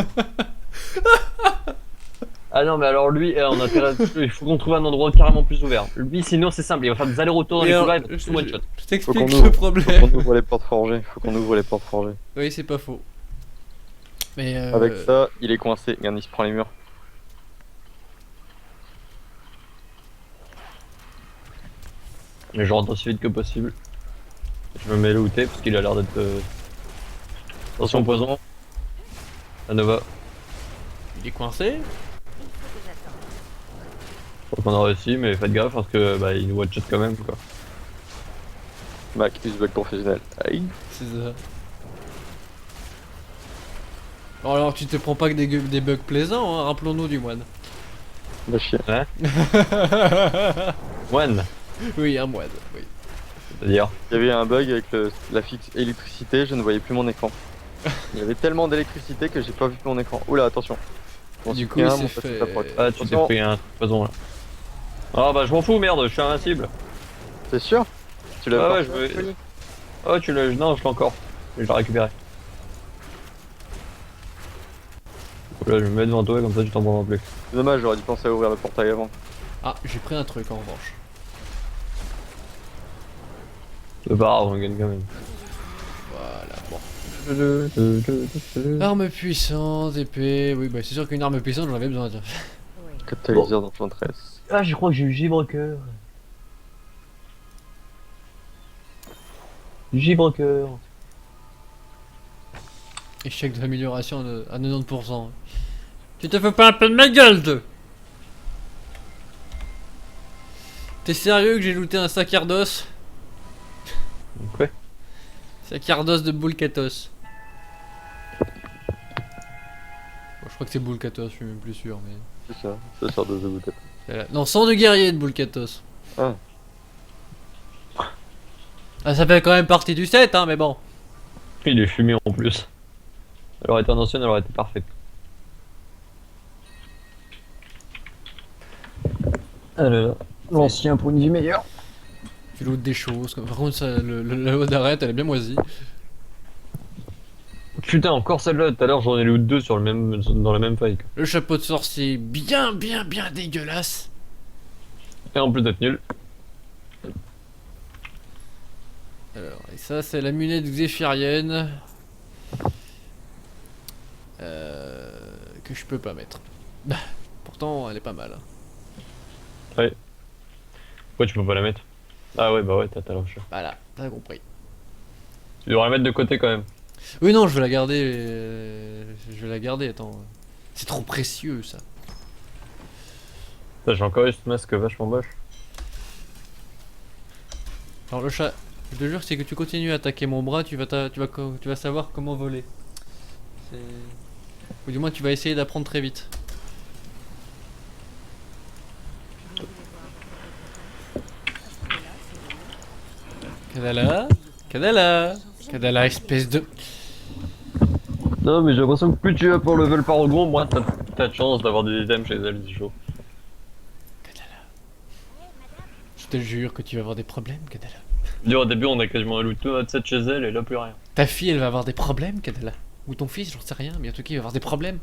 Ah non mais alors lui on a intérêt il faut qu'on trouve un endroit carrément plus ouvert. Lui sinon c'est simple, il va faire des allers-retours dans les couloirs, il va tout one shot. Je Faut t'explique qu'on le ouvre, faut problème. qu'on ouvre les portes forgées. Faut qu'on ouvre les portes forgées. Oui, c'est pas faux. Mais Avec ça, il est coincé. Regarde, il se prend les murs. Mais je rentre aussi vite que possible. Je me mets là où t'es parce qu'il a l'air d'être. Attention poison. La Nova. il est coincé. Je crois qu'on a réussi mais faites gaffe parce que bah il nous one shot quand même quoi. Mac, use bug professionnel. Aïe. C'est ça. Oh, alors tu te prends pas que des bugs plaisants, hein, rappelons-nous du moine. Bah chier. One, Oui, un moine, oui. c'est-à-dire. Il y avait un bug avec la fixe électricité, je ne voyais plus mon écran. Il y avait tellement d'électricité que j'ai pas vu mon écran. Oula, attention. Mon Du coup, soutien, il mon s'est passif fait- approche. Ah, tu t'es Attention. pris un poison là. Ah bah je m'en fous, merde, je suis invincible. C'est sûr? Tu l'as Ah ouais, forcé, je veux. Oh, tu l'as. Non, je l'ai encore. Je l'ai récupéré. Là, je me mets devant toi, comme ça tu t'en prends plus. C'est dommage, j'aurais dû penser à ouvrir le portail avant. Ah, j'ai pris un truc en revanche. C'est pas grave, on gagne quand même. Voilà, bon. Arme puissante, épée. Oui, bah c'est sûr qu'une arme puissante, j'en avais besoin. Tiens. Oui. Catalyseur d'enchantress. Ah, je crois que j'ai eu Gibrequeur. Gibrequeur. Échec de l'amélioration à 90%. Tu te fais pas un peu de ma gueule, deux. T'es sérieux que j'ai looté un sac Ardos? Ouais. Sac Ardos de Boulkatos. Bon, je crois que c'est Boulkatos, je suis même plus sûr, mais. C'est ça, ça sort de The Boot. Non, sang de guerrier de Boulkatos. Ah. Ah, ça fait quand même partie du set, hein, mais bon. Il est fumé en plus. Elle aurait été en ancienne, elle aurait été parfaite. Ah là là. L'ancien pour une vie meilleure. Tu lootes des choses. Par contre, ça, la haute d'arrêt, elle est bien moisie. Putain, encore celle-là, tout à l'heure j'en ai loot deux sur le même, dans la même faille. Quoi. Le chapeau de sorcier, bien dégueulasse. Et en plus d'être nul. Alors, et ça, c'est la lunette xéphirienne. Que je peux pas mettre. Pourtant, elle est pas mal. Pourquoi tu peux pas la mettre? Ah ouais, bah ouais, t'as le chat. Voilà, t'as compris. Tu devrais la mettre de côté quand même. Oui, non, je vais la garder. Je vais la garder, attends. C'est trop précieux, ça. Putain, j'ai encore eu ce masque vachement moche. Alors, le chat, je te jure, c'est que tu continues à attaquer mon bras, tu vas savoir comment voler. Ou du moins, tu vas essayer d'apprendre très vite. Kadala, Kadala, Kadala, espèce de. Non, mais j'ai l'impression que plus tu vas pour level par gros, moins t'as de chance d'avoir des items chez elle, c'est chaud. Je te jure que tu vas avoir des problèmes, Kadala. Au début, on a quasiment loot tout notre set chez elle et là, plus rien. Ta fille, elle va avoir des problèmes, Kadala. Ou ton fils, j'en sais rien, mais en tout cas, il va avoir des problèmes.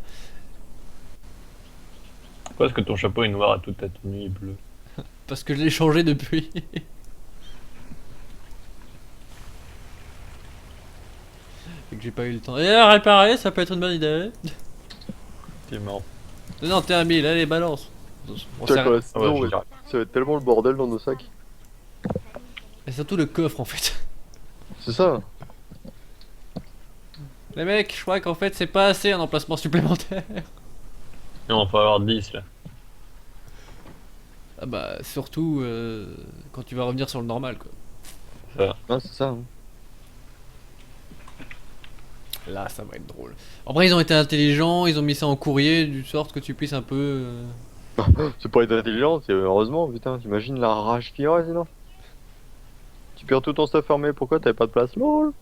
Pourquoi est-ce que ton chapeau est noir et toute ta tenue est bleue? Parce que je l'ai changé depuis. Et que j'ai pas eu le temps. Et à réparer, ça peut être une bonne idée. C'est marrant. Non, t'es un 1000, allez, balance. On Tiens, sert- quoi, Ah sinon, ouais, je ouais, dirais. ça va être tellement le bordel dans nos sacs. Et surtout le coffre en fait. C'est ça. Les mecs, je crois qu'en fait c'est pas assez un emplacement supplémentaire. Non, on peut avoir 10 là. Ah bah surtout quand tu vas revenir sur le normal quoi. Ah, c'est ça. Hein. Là ça va être drôle. En vrai ils ont été intelligents, ils ont mis ça en courrier du sorte que tu puisses un peu... C'est pas être intelligent, c'est heureusement, putain, t'imagines la rage qu'il y aurait sinon. Tu perds tout ton stuff fermé, pourquoi t'avais pas de place? LOL.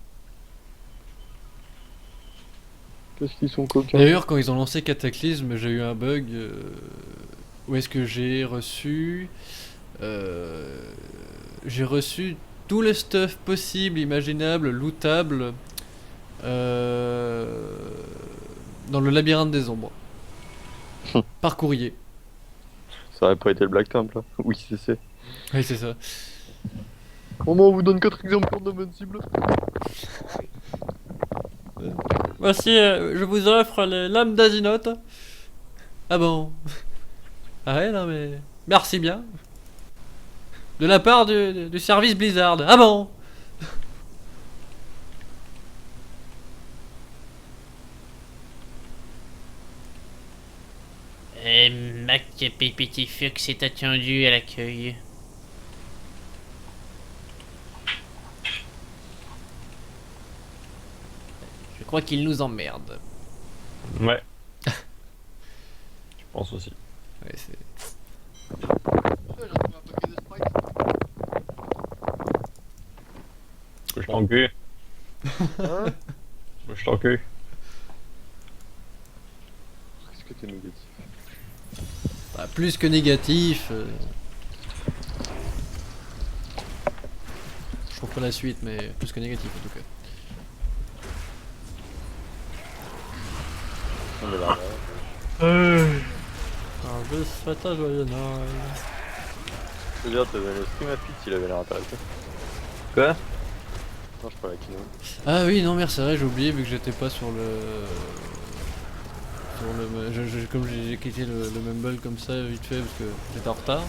Qu'est-ce qu'ils sont coquins. D'ailleurs quand ils ont lancé Cataclysme j'ai eu un bug où est-ce que j'ai reçu tout le stuff possible, imaginable, lootable dans le labyrinthe des ombres. Par courrier. Ça aurait pas été le Black Temple là. Oui, c'est. Oui c'est ça. Comment on vous donne 4 exemplaires d'invincible? Voici, je vous offre les lames d'Azinoth. Ah bon? Ah ouais, non mais... Merci bien. De la part du service Blizzard. Ah bon? Mac Petit Fuchs est attendu à l'accueil. Je crois qu'il nous emmerde. Ouais. Je pense aussi. Ouais, c'est... Je t'en cul. Hein? Je t'en cul. Qu'est-ce que t'es négatif? Bah, plus que négatif. Je trouve pas la suite, mais plus que négatif en tout cas. On est là. Alors, je souhaite un joyeux Noël. Je veux dire, t'avais le stream à Fit, il avait l'air intéressant. Quoi? Non, je parle à Kino. Ah oui, non, merci, c'est vrai, j'ai oublié vu que j'étais pas sur le. Comme j'ai quitté le Mumble comme ça vite fait parce que j'étais en retard.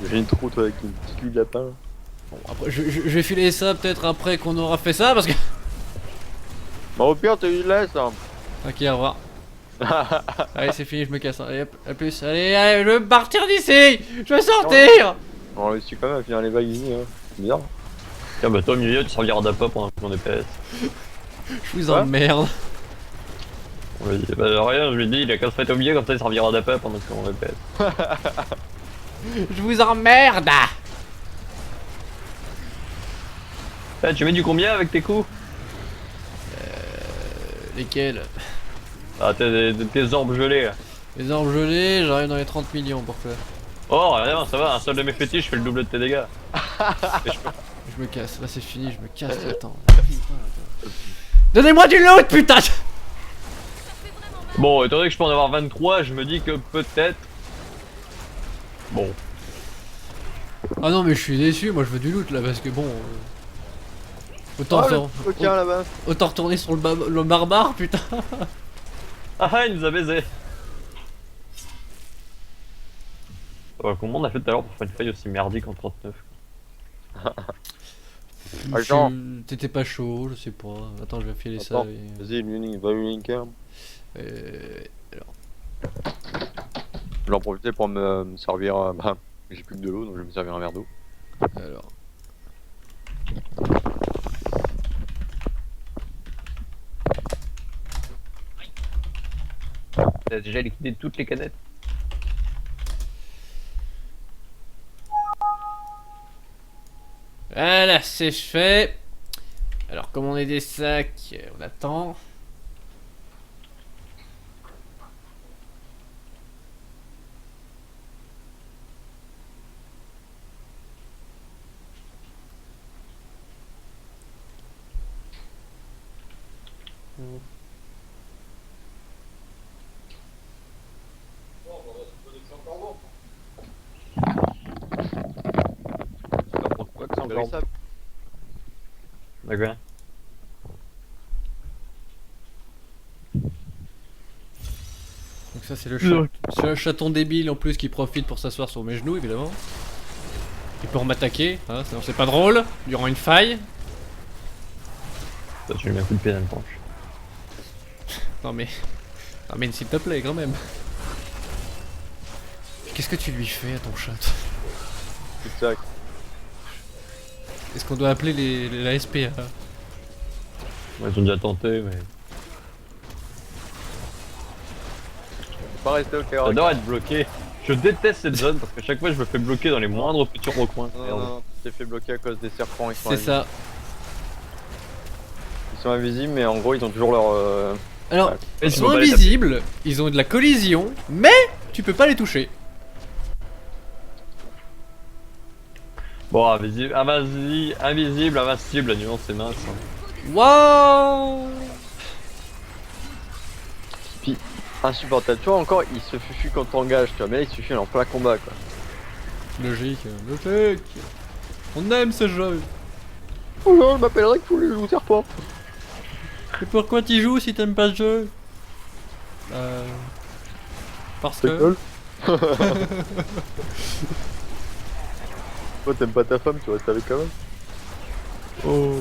J'ai une trou toi avec une petite queue de lapin. Bon, après, je vais filer ça peut-être après qu'on aura fait ça parce que. Bah au pire, t'as eu de l'aise, hein. Ok, au revoir. Allez, c'est fini, je me casse. Allez, hop, à plus. Allez, je veux partir d'ici. Je veux sortir. On réussit quand même à finir les vagues ici, hein. C'est bizarre. Tiens, bah toi, au milieu, tu serviras d'appât pendant que mon DPS. Je vous Quoi emmerde. Oui, bah rien, je lui ai dit, il a qu'à se mettre au milieu, comme ça il servira d'appât pendant que mon DPS. Je vous emmerde. Eh, tu mets du combien avec tes coups? Lesquels? Ah, tes orbes gelés là. Les arbres gelés, j'arrive dans les 30 millions pour faire. Oh, rien, ça va, un seul de mes fétiches, je fais le double de tes dégâts. Je me casse, là c'est fini, je me casse, attends. Donnez-moi du loot, putain. Bon, étant donné que je peux en avoir 23, je me dis que peut-être. Bon. Ah non mais je suis déçu, moi je veux du loot là parce que bon... Oh, le coquin là-bas. autant retourner sur le barbare, putain. Ah, il nous a baisé. Comment on a fait tout à l'heure pour faire une faille aussi merdique en 39? Ah, genre. T'étais pas chaud, je sais pas. Attends, je vais filer ça. Attends, vas-y, va lui linker. Alors, Je vais en profiter pour me servir. Bah, j'ai plus que de l'eau, donc je vais me servir un verre d'eau. alors. T'as déjà liquidé toutes les canettes? Voilà, c'est fait. Alors, comme on est des sacs, on attend. Pourquoi que c'est encore Vérissable. D'accord. Donc ça c'est c'est le chaton débile en plus qui profite pour s'asseoir sur mes genoux évidemment. Il peut m'attaquer, hein, sinon c'est pas drôle, durant une faille. Toi, tu lui mets un coup de pied dans le planche. Non mais s'il te plaît quand même. Qu'est-ce que tu lui fais à ton chat? Tac. Est-ce qu'on doit appeler la SPA? Ouais, ils ont déjà tenté, mais. Faut pas rester au carré. J'adore être bloqué. Je déteste cette zone parce que chaque fois je me fais bloquer dans les moindres petits recoins. Non, Merde. non, tu t'es fait bloquer à cause des serpents. Ils sont C'est invisibles. ça. Ils sont invisibles, mais en gros, ils ont toujours leur. Alors, Ouais. Et ils tu sont peux pas les taper. invisibles, ils ont de la collision, mais tu peux pas les toucher. Bon, invisible, invincible, la nuance c'est mince. Hein. Waouh! Insupportable. Tu vois, encore, il se fufu quand t'engages, tu vois. Mais là, il se fufu en plein combat, quoi. Logique, logique. On aime ce jeu. Oh non, je m'appellerai que tous les loups serpents. Et pourquoi tu joues si t'aimes pas ce jeu? Parce que... Toi, t'aimes pas ta femme, tu restes avec quand même. Oh...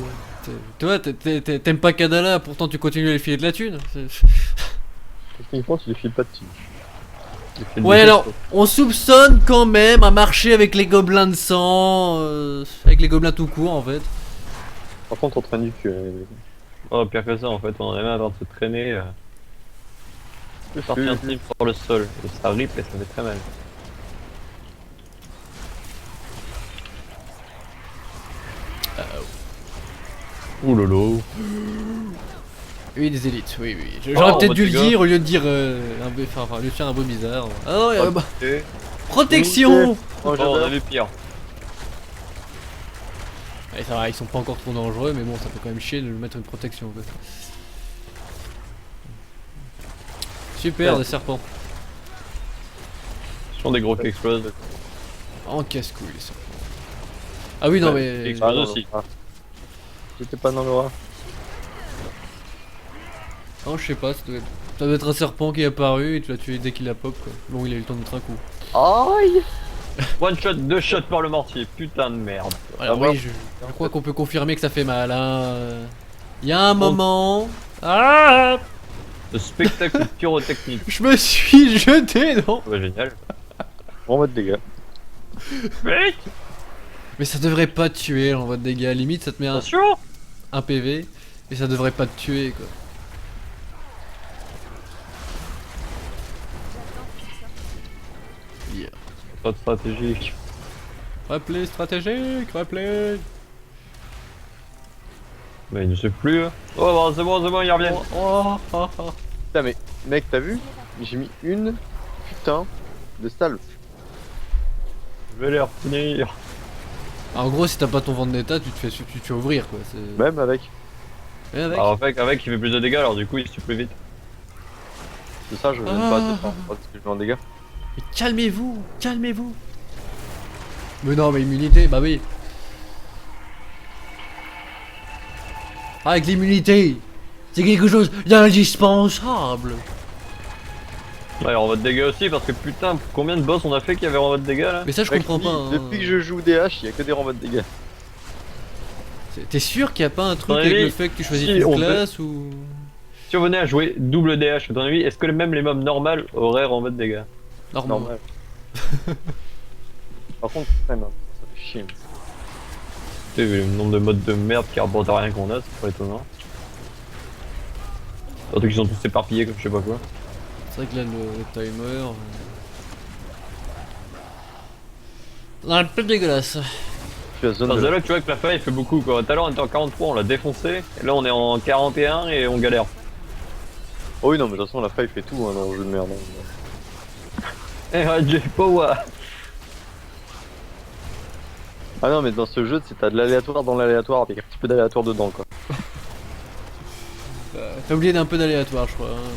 Toi, t'aimes pas Kadala, pourtant tu continues à lui filer de la thune. Techniquement, tu les files pas de team. Ouais, alors, on soupçonne quand même un marché avec les gobelins de sang, avec les gobelins tout court en fait. Par contre, on traîne du cul. Oh, pire que ça en fait, on en est même en train de se traîner. Je peux sortir un slip sur le sol, et ça rip et ça fait très mal. Ouh lolo. Oui, des élites, oui, oui. J'aurais Oh, peut-être bah, dû le t'es dire au lieu de dire enfin, au lieu de faire un bruit bizarre. Ah ouais, bah, Et... protection. Oh, Oh, on a vu pire. Ouais, ça va, ils sont pas encore trop dangereux, mais bon, ça fait quand même chier de lui mettre une protection. Quoi. Super, Ouais. des serpents. Ce sont des gros qui explosent. En casse-couille, les serpents. Ah oui, non, Ouais, mais. explose non, aussi. non. J'étais pas dans l'aura. Oh, je sais pas, ça doit être un serpent qui est apparu et tu l'as tué dès qu'il a pop, quoi. Bon, il a eu le temps de mettre un coup. Aïe. One shot, deux shots par le mortier, putain de merde. Alors, Ah, oui, je crois qu'on peut confirmer que ça fait mal, hein. Il y a un moment. Ah, Ce spectacle pyrotechnique. je me suis jeté, non. Ouais, génial. En mode dégâts. Vite. Mais ça devrait pas te tuer, l'envoi de dégâts. Limite, ça te met Attention. un PV. Et ça devrait pas te tuer, quoi. Yeah. Pas de stratégique. Replay stratégique, replay. Mais il ne sait plus. Oh bah, c'est bon, il revient. Oh, oh, oh. Putain, mais mec, t'as vu? J'ai mis une putain de salve. Je vais les retenir. En gros, si t'as pas ton vendetta, tu te fais ouvrir, quoi. Même avec. Et avec. Alors avec il fait plus de dégâts, alors du coup il se tue plus vite. C'est ça, je viens Ah. pas de faire parce que je mets en dégâts. Mais calmez-vous, calmez-vous. Mais non, mais immunité, bah oui. Avec l'immunité, c'est quelque chose d'indispensable. Ouais, en mode dégâts aussi, parce que putain, combien de boss on a fait qui avaient en mode dégâts là? Mais ça, je Mec, comprends pas. hein. Depuis que je joue DH, il y a que des renvois de dégâts. T'es sûr qu'il y a pas un truc Ton avec avis, le fait que tu choisis si une on classe ou. Si on venait à jouer double DH, à ton avis, est-ce que même les mobs normales auraient en mode dégâts? Normal. Normal. Par contre, ouais, non, ça fait chier. Tu sais, vu le nombre de modes de merde qui rapportent à rien qu'on a, c'est pas étonnant. Surtout qu'ils sont tous éparpillés comme je sais pas quoi. C'est vrai que là, le timer. C'est un peu dégueulasse. Je suis à zone Enfin, de... c'est là que tu vois que la faille fait beaucoup quoi. Tout à l'heure on était en 43, on l'a défoncé, et là on est en 41 et on galère. Oh oui, non, mais de toute façon, la faille fait tout hein, dans le jeu de merde. Hein. Eh, J Power! Ah non, mais dans ce jeu, c'est t'as de l'aléatoire dans l'aléatoire avec un petit peu d'aléatoire dedans, quoi. T'as oublié d'un peu d'aléatoire, je crois. Hein,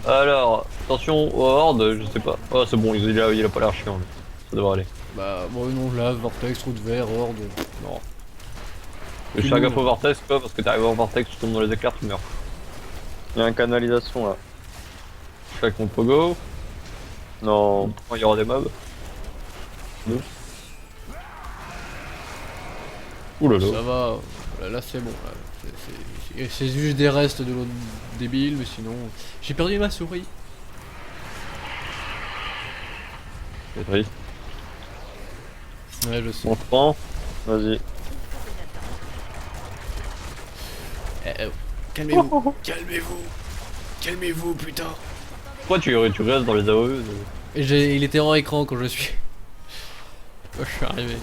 mais... Alors, attention aux hordes, je sais pas. Oh, c'est bon, il a pas l'air chiant, lui. Ça devrait aller. Bah, bon, non, là, Vortex, trou de verre, horde. Non. Je fais gaffe au vortex, quoi, parce que t'arrives au vortex, tu tombes dans les éclairs, tu meurs. Il y a une canalisation là. Je fais avec mon pogo, Non. quand il y aura des mobs. Ouh là Ça là. va, là c'est bon. Là. C'est juste des restes de l'autre débile, mais sinon. J'ai perdu ma souris. C'est triste. Ouais, je sais. On se prend. Vas-y. Calmez-vous, calmez-vous, calmez-vous, putain. Pourquoi tu restes dans les AOE Et il était en écran quand je suis. Quand je suis arrivé.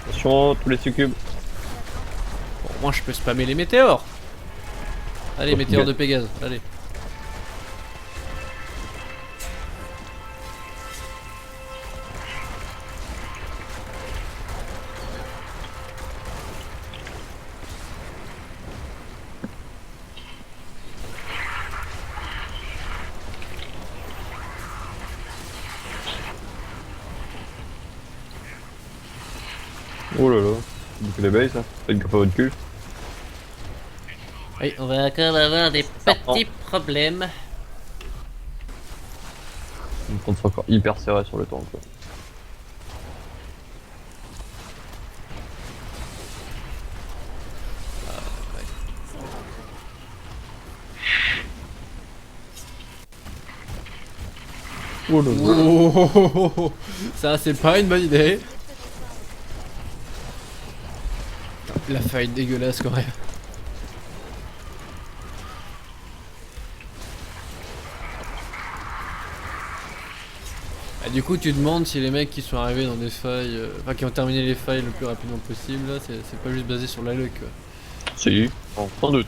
Attention, tous les succubes. Bon, moi je peux spammer les météores. Allez, Oh, météores gars. de Pégase, allez. Oh là là. Beaucoup d'abeilles ça. Faites gaffe à votre cul. Oui, on va encore avoir des petits problèmes. On prend ça encore hyper serré sur le temps quoi. Oh là là. Oh, ça c'est pas une bonne idée. La faille dégueulasse quand même. Et du coup, tu demandes si les mecs qui sont arrivés dans des failles, enfin qui ont terminé les failles le plus rapidement possible, là, c'est pas juste basé sur la luck quoi. Si, sans doute.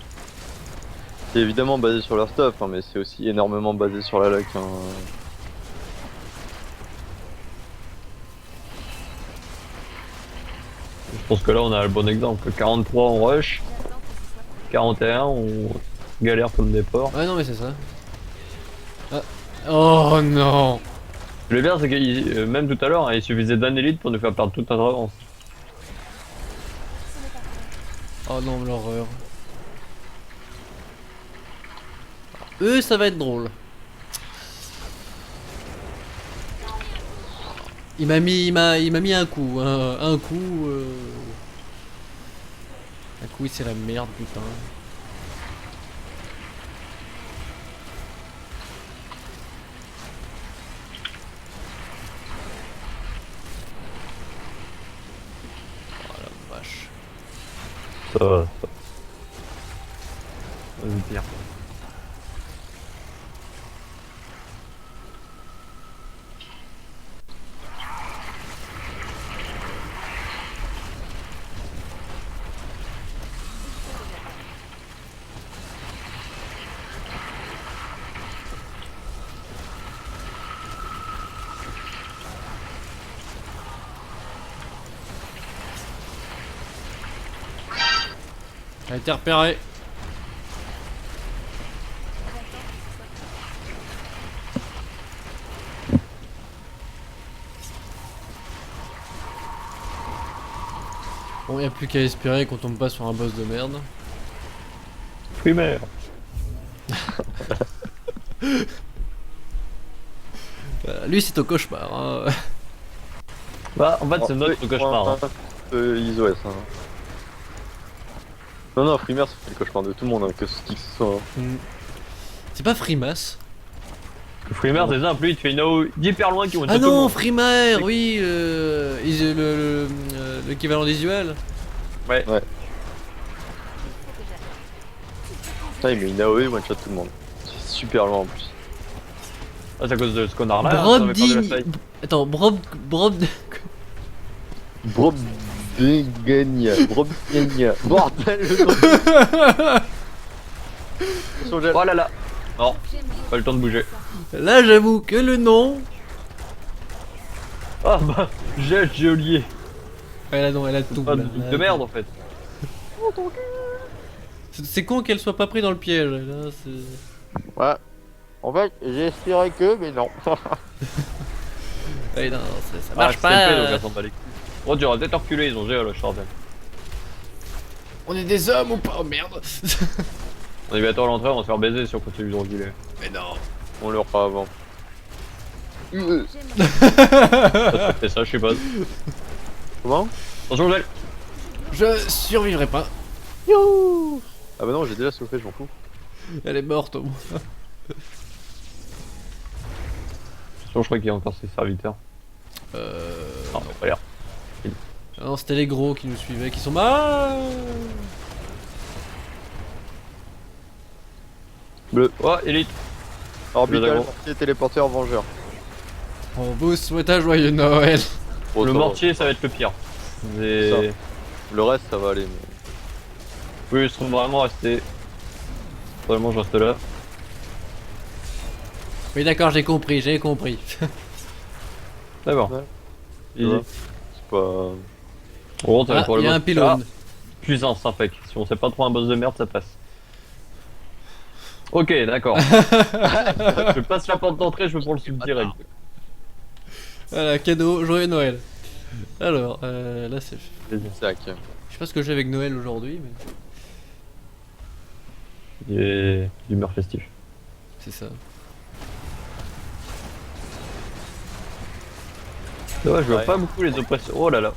C'est évidemment basé sur leur stuff, hein, mais c'est aussi énormément basé sur la luck. Hein. Je pense que là on a le bon exemple. 43 on rush, J'attends que ce soit 41 on galère pour le départ. Ouais, non, mais c'est ça. Ah. Oh non! Le bien c'est que même tout à l'heure, hein, il suffisait d'un élite pour nous faire perdre toute notre avance. ce n'est pas prêt. Oh non, l'horreur. Ça va être drôle. Il m'a mis un coup, un coup. Un coup, c'est la merde, putain. Oh la vache. Ça va, ça va. Vas-y, pire. A été repéré. Bon, y a plus qu'à espérer qu'on tombe pas sur un boss de merde. Primaire. Lui, c'est au cauchemar. Hein. Bah, en fait, c'est notre cauchemar. Hein. ISOS. Hein. Non, Frimer, c'est le cauchemar de tout le monde, hein, que ce qui soit. Hmm. C'est pas Frimas. Primaire, c'est simple, lui, il te fait une AO d'hyper loin qui vont Ah tout le non, monde. Frimer, oui, l'équivalent des UL. Ouais. Ah, il met une AOE, one shot tout le monde. C'est super loin en plus. Ah, c'est à cause de ce qu'on a là. Brobding. Attends, Brob. Brobdingania. Bordel le nom. Oh là là. Non, pas le temps de bouger. Là, j'avoue que le nom. Ah bah, j'ai oublié. Elle a tout. Pas là, de là. merde en fait. C'est con qu'elle soit pas prise dans le piège. Là, c'est. Ouais. En fait, j'ai espéré que, mais non. Ouais, non, ça Ah, marche c'est pas. LP, donc elle s'en bat les couilles. Oh, tu aurais peut-être reculé, ils ont géré le Chardin. On est des hommes ou pas? Oh merde. On est bientôt à l'entrée, on va se faire baiser si on continue de reculer. Mais non. On le fera avant. Ça fait ça, je sais pas. Comment? Attention, gel. Je survivrai pas. Ah bah non, j'ai déjà soufflé, je m'en fous. Elle est morte au moins. Je crois qu'il y a encore ses serviteurs. Ah, non, pas l'air. Ah non, c'était les gros qui nous suivaient, qui sont mal. Bleu. Oh, élite. Orbital, dragon. mortier, téléporteur, vengeur. On vous souhaite un joyeux Noël. Oh, Le ça va. mortier, ça va être le pire. C'est ça. Le reste, ça va aller. Mais... Oui, ils seront vraiment restés. Vraiment, je reste là. Oui, d'accord, j'ai compris. D'accord. Ouais. Easy. Ouais. C'est pas... Bon, ça va Ah, pour le il y a boss. un pylône. Ah, puissance, impec. Si on sait pas trop un boss de merde, ça passe. Ok, d'accord. Je passe la porte d'entrée, je veux pour le sub direct. Voilà, cadeau, joyeux Noël. Alors, là c'est... Sac. Je sais pas ce que j'ai avec Noël aujourd'hui, mais... Et d'humeur festif. C'est ça. Ouais, je vois Ouais. pas beaucoup les oppressions. Oh là là.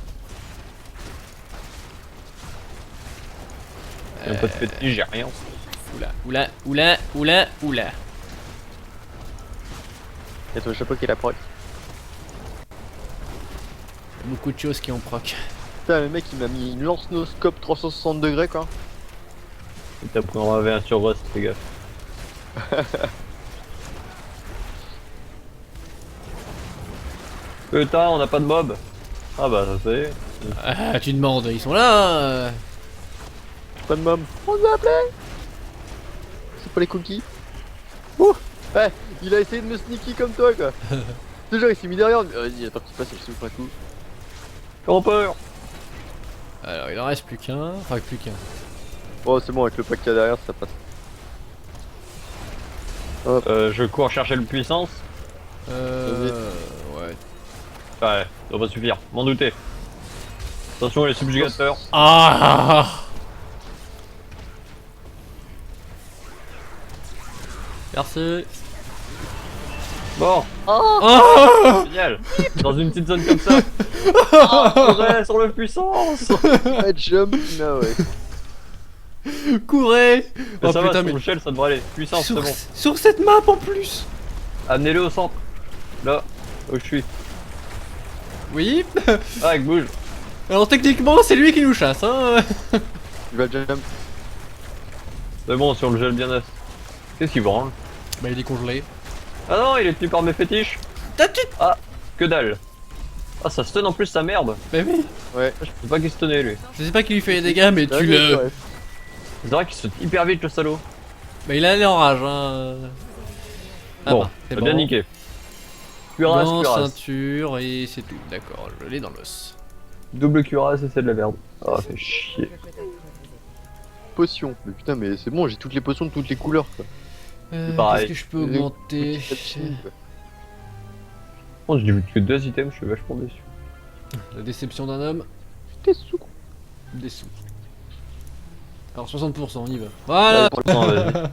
Il y a un peu de fête nigérien. Oula. Et ton chapeau qui est la proc. Beaucoup de choses qui ont proc. Putain, le mec il m'a mis une lance no scope 360 degrés quoi. Et t'as pris en AV1 sur Rust, fais gaffe. Putain, on a pas de mob. Ah bah ça c'est. Ah, tu demandes, ils sont là. Pas de môme. On nous a appelé. C'est pas les cookies. Ouh. Ouais, il a essayé de me sneaky comme toi quoi. Toujours il s'est mis derrière. Vas-y, attends qu'il passe, il souffle un coup. Campeur. Alors, il en reste plus qu'un. Enfin, plus qu'un. Oh, c'est bon, avec le pack qu'il y a derrière, ça passe. Je cours chercher le puissance. Ouais. Ouais, ça doit pas suffire, m'en douter. Attention les subjugateurs. Ah. Merci. Bon, Ah. génial. Dans une petite zone comme ça. Ah, ouais, sur le puissance. Ouais, jump, no ouais. Courez. Mais Oh ça va, putain, sur mais le shell ça devrait aller. Puissance, c'est sur, bon. sur cette map en plus. Amenez-le au centre. Là, où je suis. Oui. Ah, il bouge. Alors techniquement, c'est lui qui nous chasse, hein. Il va jump. C'est bon, sur le gel bien neuf. Qu'est-ce qu'il branle? Bah, il est congelé. Ah non, il est tenu par mes fétiches. T'as-tu. Ah, que dalle. Ah, ça stun en plus sa merde. Bah oui. Ouais. Je sais pas qu'il stunnait lui. Je sais pas qui lui fait les dégâts, mais tu Ouais, le. ouais. C'est vrai qu'il saute hyper vite le salaud. Bah, il est en rage, hein. Ah Bon, bah, c'est t'as bien niqué. Cuirasse, Dans cuirasse. ceinture et c'est tout. D'accord, je l'ai dans l'os. Double cuirasse et c'est de la merde. Ah, fait chier. Potion. Mais putain, mais c'est bon, j'ai toutes les potions de toutes les couleurs quoi. pareil. Qu'est-ce que je peux augmenter? Oh, j'ai vu que 2 items, je suis vachement déçu. La déception d'un homme. T'es sous. Des sous. Alors 60%, on y va. Voilà. Non, vas-y.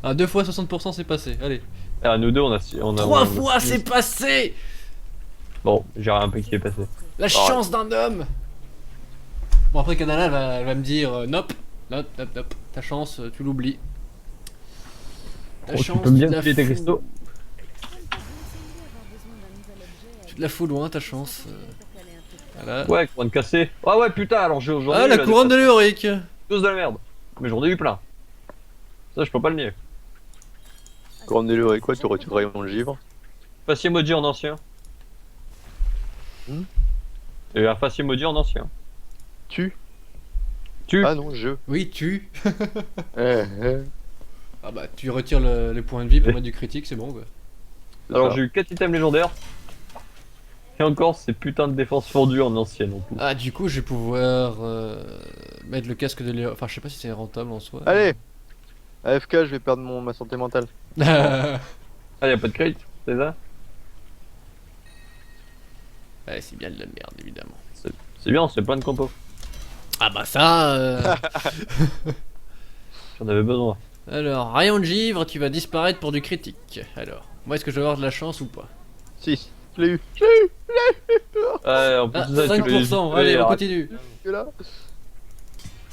Ah, 2 fois 60% c'est passé, allez. Ah, nous deux, on a. 3 fois c'est passé. Bon, j'ai un peu qui est passé. La chance d'un homme. Bon après Canala elle va me dire nope, nope, nope, nope. Ta chance, tu l'oublies. Ta Oh, tu chance, peux bien te la filer tes fous. cristaux. Tu te la fous loin ta chance. Voilà. Ouais, couronne cassée. Ah ouais, putain, alors j'en ai Ah eu, la là, couronne de des Léoric. tous de la merde. Mais j'en ai eu plein. Ça, je peux pas le nier. Couronne de l'eau et quoi, t'aurais-tu le rayon de givre? Facier maudit en ancien. Hmm. Et un facier maudit en ancien. Tu. Tu. Ah non, je. Oui tu. Eh, eh. Ah bah tu retires les points de vie pour mettre du critique, c'est bon quoi. Alors Ça. j'ai eu 4 items légendaires. Et encore ces putains de défense fondue en ancienne en plus. Ah du coup je vais pouvoir mettre le casque de Léoric. Enfin je sais pas si c'est rentable en soi. Allez. AFK, je vais perdre ma santé mentale. Ouais Ah y'a pas de crit, c'est ça? c'est bien de la merde évidemment. C'est bien, c'est plein de compos. Ah bah ça J'en avais besoin. Alors, rayon de givre, tu vas disparaître pour du critique. Alors, moi est-ce que je vais avoir de la chance ou pas? 6. Je l'ai eu. Ouais, en plus Ah, de ça, tu peux 5%, allez, on continue. Que là.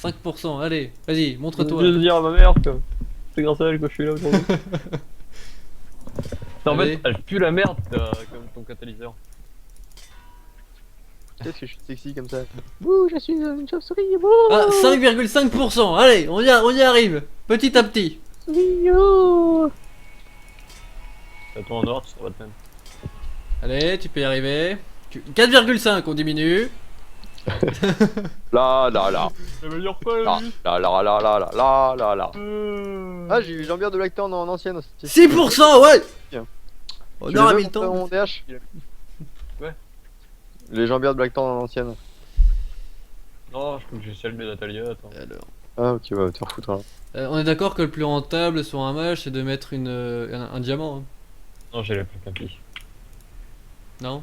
5%, allez, vas-y, Je montre-toi. vais dire à ma mère que c'est grâce à elle que je suis là aujourd'hui. En Allez. fait, elle pue la merde comme ton catalyseur. Qu'est-ce que je suis sexy comme ça? Bouh, je suis une chauve-souris. Bouh. Ah, 5,5%, allez, on y arrive, petit à petit. Attends en or, tu seras Batman. Allez, tu peux y arriver. 4,5, on diminue. Là, là, là. Ça veut dire quoi Là, là, là, là, là, là, là, là. Ah, j'ai eu Jean-Pierre de Lactan en ancienne aussi. 6%, ouais. Tiens. On Tu aura les mis veux, le temps. mon DH? Ouais. Les Jean-Pierre de Lactan en ancienne. Non, je crois que j'ai celle de Natalia, attends. Alors, Ah, ok, va te faire foutre. Hein. on est d'accord que le plus rentable sur un mage, c'est de mettre un diamant, hein. Non, j'ai la plaque impie. Non?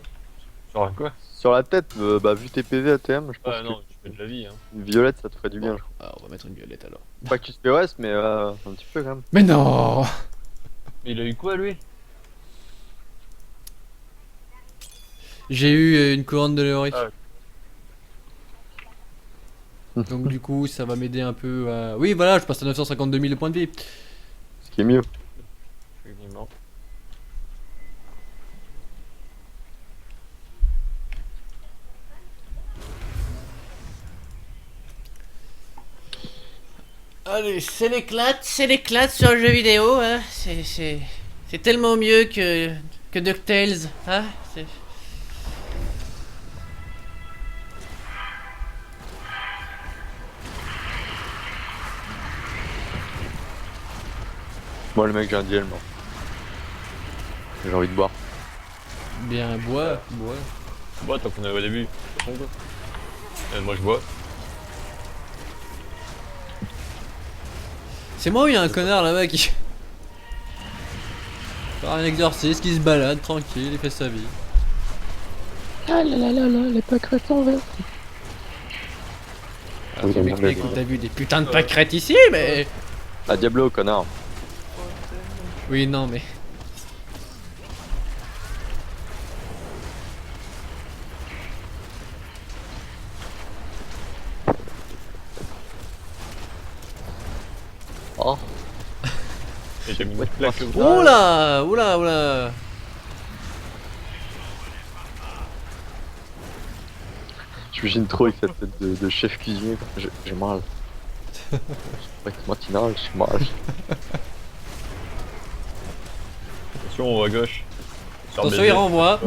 Sur quoi? Sur la tête, bah, vu tes PV ATM, je pense Ouais, non, je fais de la vie, hein. qu'une violette ça te ferait du bien. Je crois. Ah, on va mettre une violette alors. Pas que tu te POS, mais un petit peu quand même. Mais non. Mais il a eu quoi lui? J'ai eu une couronne de Léoric. Ah, Donc du coup ça va m'aider un peu à... Oui voilà, je passe à 952 000 de points de vie. Ce qui est mieux. effectivement. Allez, c'est l'éclate sur le jeu vidéo, hein. C'est tellement mieux que DuckTales, hein. Moi le mec j'ai un duel moi. J'ai envie de boire. Bien, bois, bois. Bois tant qu'on est au début. C'est bon, quoi. Moi je bois. C'est moi ou il y a un connard là-bas qui. Faire un exorcisme, qui se balade tranquille, il fait sa vie. Ah là là là là, les pâquerettes sont vertes. Ah, tu m'expliques qu'on t'a vu des putains de pâquerettes ici, mais. Ah Diablo connard. Oui, non, mais. Oh. Et j'ai mis une Ouais, claque ouais. au bras. Oula, oula, oula. J'imagine trop avec cette tête de chef cuisinier quoi. J'ai mal. Ouais, matinal, j'ai mal. Attention, on va à gauche. Sur Attention, BD. il renvoie.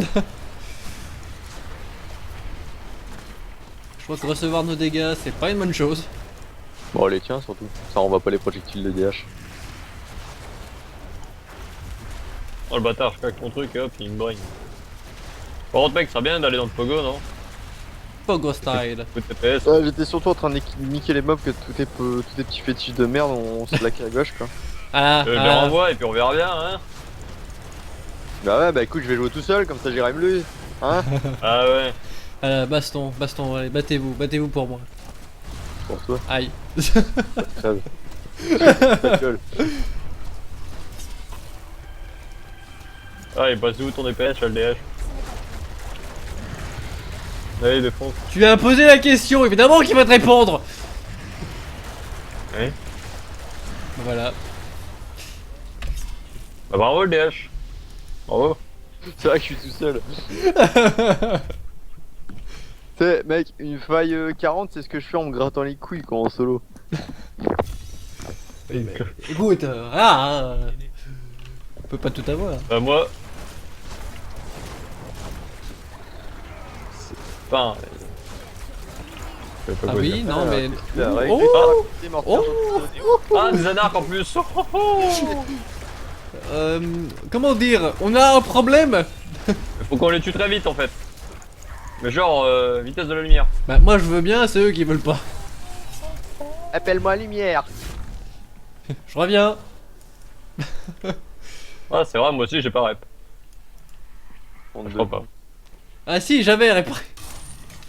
Je crois que recevoir nos dégâts, c'est pas une bonne chose. Bon les tiens surtout. Ça renvoie pas les projectiles de DH. Oh le bâtard, je claque mon truc et hop, il me brain. Par contre, mec, ça serait bien d'aller dans le pogo, non? Pogo style. Coup de TPS. Ouais, j'étais surtout en train de niquer les mobs que tous tes petits fétiches de merde on se laquait à gauche quoi. Ah, Je les ah. renvoie et puis on verra bien, hein. Bah ouais bah écoute je vais jouer tout seul comme ça j'irai me lui. Hein. Ah ouais. Baston, baston, allez, battez-vous pour moi. Pour toi. Aïe. Crève. Ta gueule. Ah, il passe où ton DPS, je le DH. Allez, défonce. Tu lui as posé la question, évidemment qu'il va te répondre. Oui. Voilà. Bah bravo le DH. Bravo. C'est vrai que je suis tout seul. Tu sais, mec, une faille 40, c'est ce que je fais en me grattant les couilles quand en solo. Écoute, on peut pas tout avoir. Bah moi... Enfin... je vais pas Ah quoi oui, dire. non mais. La Oh, règle, oh, c'est mortel, Ah, des anarches en plus. comment dire, on a un problème. Faut qu'on les tue très vite en fait. Mais genre, vitesse de la lumière. Bah moi je veux bien, c'est eux qui veulent pas. Appelle-moi lumière. Je reviens. Ah, c'est vrai, moi aussi j'ai pas rep. On Je crois pas. Ah si, j'avais réparé.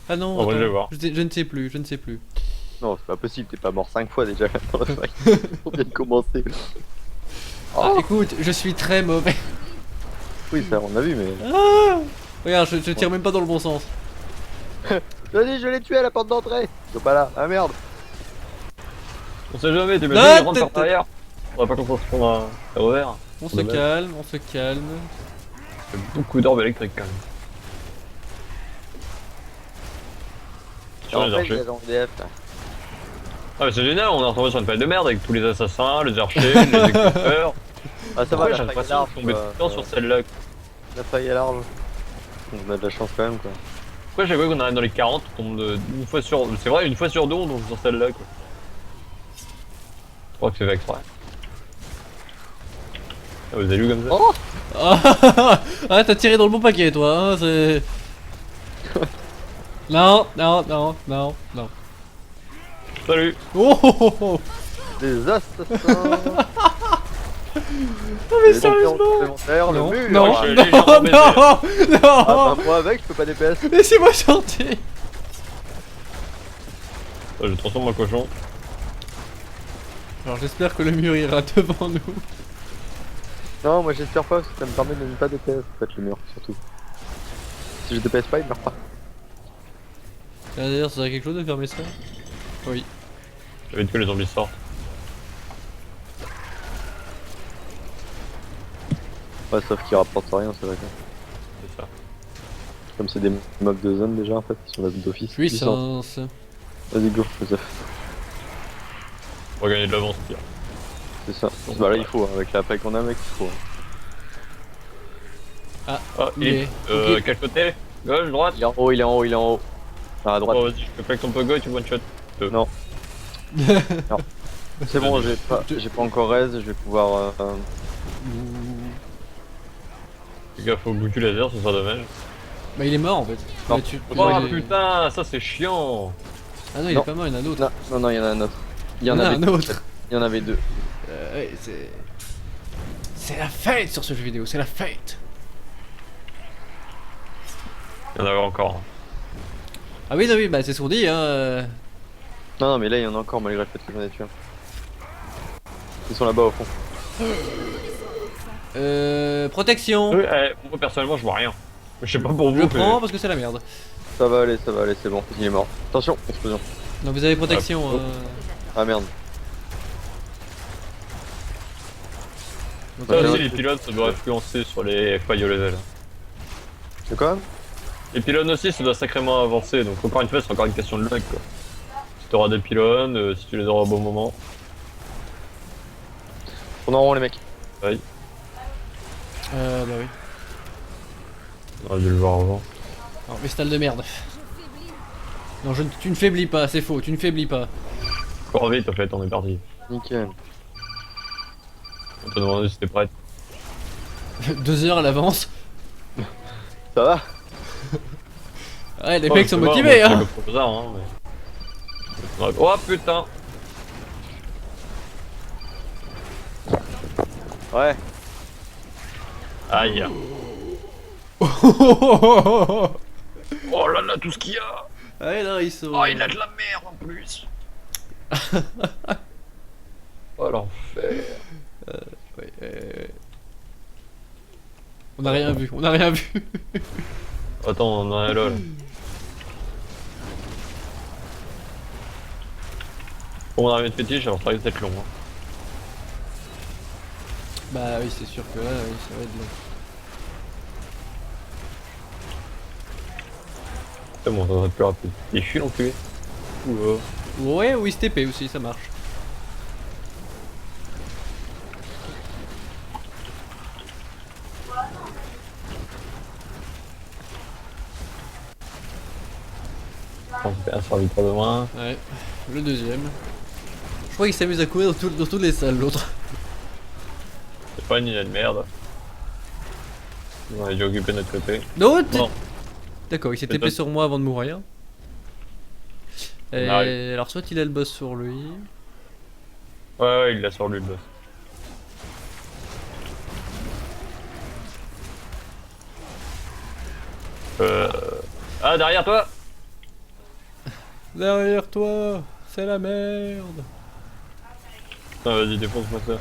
Ah non, Oh, bah, attends, je vais voir. je ne sais plus, je ne sais plus. Non, c'est pas possible, t'es pas mort 5 fois déjà dans la faille. On vient de commencer. Ah, écoute, je suis très mauvais. Oui, ça on a vu, mais. Ah, regarde, je tire même pas dans le bon sens. Vas-y, je l'ai tué à la porte d'entrée. Ils sont pas là. Ah merde. On sait jamais, tu Ah, imagines, ils rentrent par derrière. On va pas qu'on se prendre un revers. On se calme, on se calme. Il y a beaucoup d'orbes électriques quand même. Sur En les fait, archers. il y a dans DF. Ah mais c'est génial, on est retrouvé sur une faille de merde avec tous les assassins, les archers, les exécuteurs. Ah, ça va, Pourquoi la j'ai faille est l'impression large. de tomber tout le temps sur celle-là. La faille est large. On a de la chance quand même, quoi. Pourquoi chaque fois qu'on arrive dans les 40, on tombe une fois sur... C'est vrai, une fois sur deux, on tombe sur celle-là quoi. Je crois que c'est fait exprès. Ah, vous avez lu comme ça? Oh Ah, t'as tiré dans le bon paquet toi, hein, c'est... Non, non, non, non, non. Salut! Oh, oh, oh, oh. Des assassins. Non mais sérieusement. Le Non, mur. non, je l'ai non, légèrement baisé. non, Ah, non. bah, moi avec, je peux pas DPS. Laissez-moi sortir. Ah, je transforme en cochon. Alors j'espère que le mur ira devant nous. Non, moi j'espère pas parce que ça me permet de ne pas DPS en fait, le mur, surtout. Si je DPS pas, il meurt pas. D'ailleurs, ça serait quelque chose de fermer ça? Oui. J'avais que les zombies sortent. Ouais, sauf qu'il rapporte rien, c'est vrai. C'est ça. Comme c'est des mobs de zone déjà en fait, ils sont là d'office. Puissance. Vas-y, go, Joseph. On va gagner de l'avance, pire. C'est ça. Bah là, il faut, hein, avec la paille qu'on a, mec, il faut. Ah, il est- ok. quel côté? Gauche, droite? Il est en haut, il est en haut, il est en haut. Ah, à droite. Oh, vas-y, je te claque ton pogo et tu one shot. Non. C'est bon, j'ai pas encore raise, je vais pouvoir. Les gars, faut que tu laser, ce sera dommage. Bah il est mort en fait. Non. Ouais, Oh il est- putain, ça c'est chiant. Ah non, il Non. est pas mort, il y en a d'autres. Non, il y en a un autre. Il y en Il y en a avait un autre. Il y en avait deux. Ouais, c'est. C'est la fête sur ce jeu vidéo, c'est la fête. Il y en avait encore. Ah oui, non, oui, bah c'est ce qu'on dit, hein. Non, mais là, il y en a encore malgré le fait que j'en ai tué un. Ils sont là-bas au fond. Protection. Oui, moi personnellement, je vois rien. Je sais pas pour vous. Je mais- prends parce que c'est la merde. Ça va aller, c'est bon. Il est mort. Attention, explosion. Donc vous avez protection. Oh. Ah merde. Donc, Ça Ouais, aussi, ouais. les pylônes, ça doit influencer sur les failles au level. C'est quoi? Les pylônes aussi, ça doit sacrément avancer. Donc, encore une fois, c'est encore une question de luck, quoi. Si t'auras des pylônes, si tu les auras au bon moment. On en rond les mecs. bah oui. On aurait dû le voir avant. Alors, Vestal de merde. Non, tu ne faiblis pas, c'est faux, tu ne faiblis pas. Encore vite, en fait, on est parti. Nickel. On t'a demandé si t'es prête. 2 heures à l'avance. Ça va? Ouais, les Oh, mecs sont c'est mort, motivés, moi, je hein. le propose, hein, mais... Oh putain! Ouais. Aïe! Oh là là, tout ce qu'il y a! Ouais, non, ils sont. Oh, il a de la merde en plus! Oh l'enfer! Ouais, On a rien vu, on a rien vu. Attends, on en a là. Bon, on a de fétiche, alors ça risque d'être long. Hein. Bah oui, c'est sûr que là, oui, ça va être long. C'est bon, ça va être plus rapide. Il fuit l'enculé. Oula. Ouais, ou STP aussi, ça marche. On fait un servi pas loin. Ouais, le deuxième. Je crois qu'il s'amuse à courir dans toutes les salles, l'autre. C'est pas une idée de merde. On a dû occuper notre côté. Non, Non. D'accord, il s'est C'est TP pas- sur moi avant de mourir. Et arrive. alors, soit il a le boss sur lui. Ouais, il l'a sur lui le boss. Ah, derrière toi! Derrière toi, c'est la merde. Putain, vas-y, défonce-moi ça.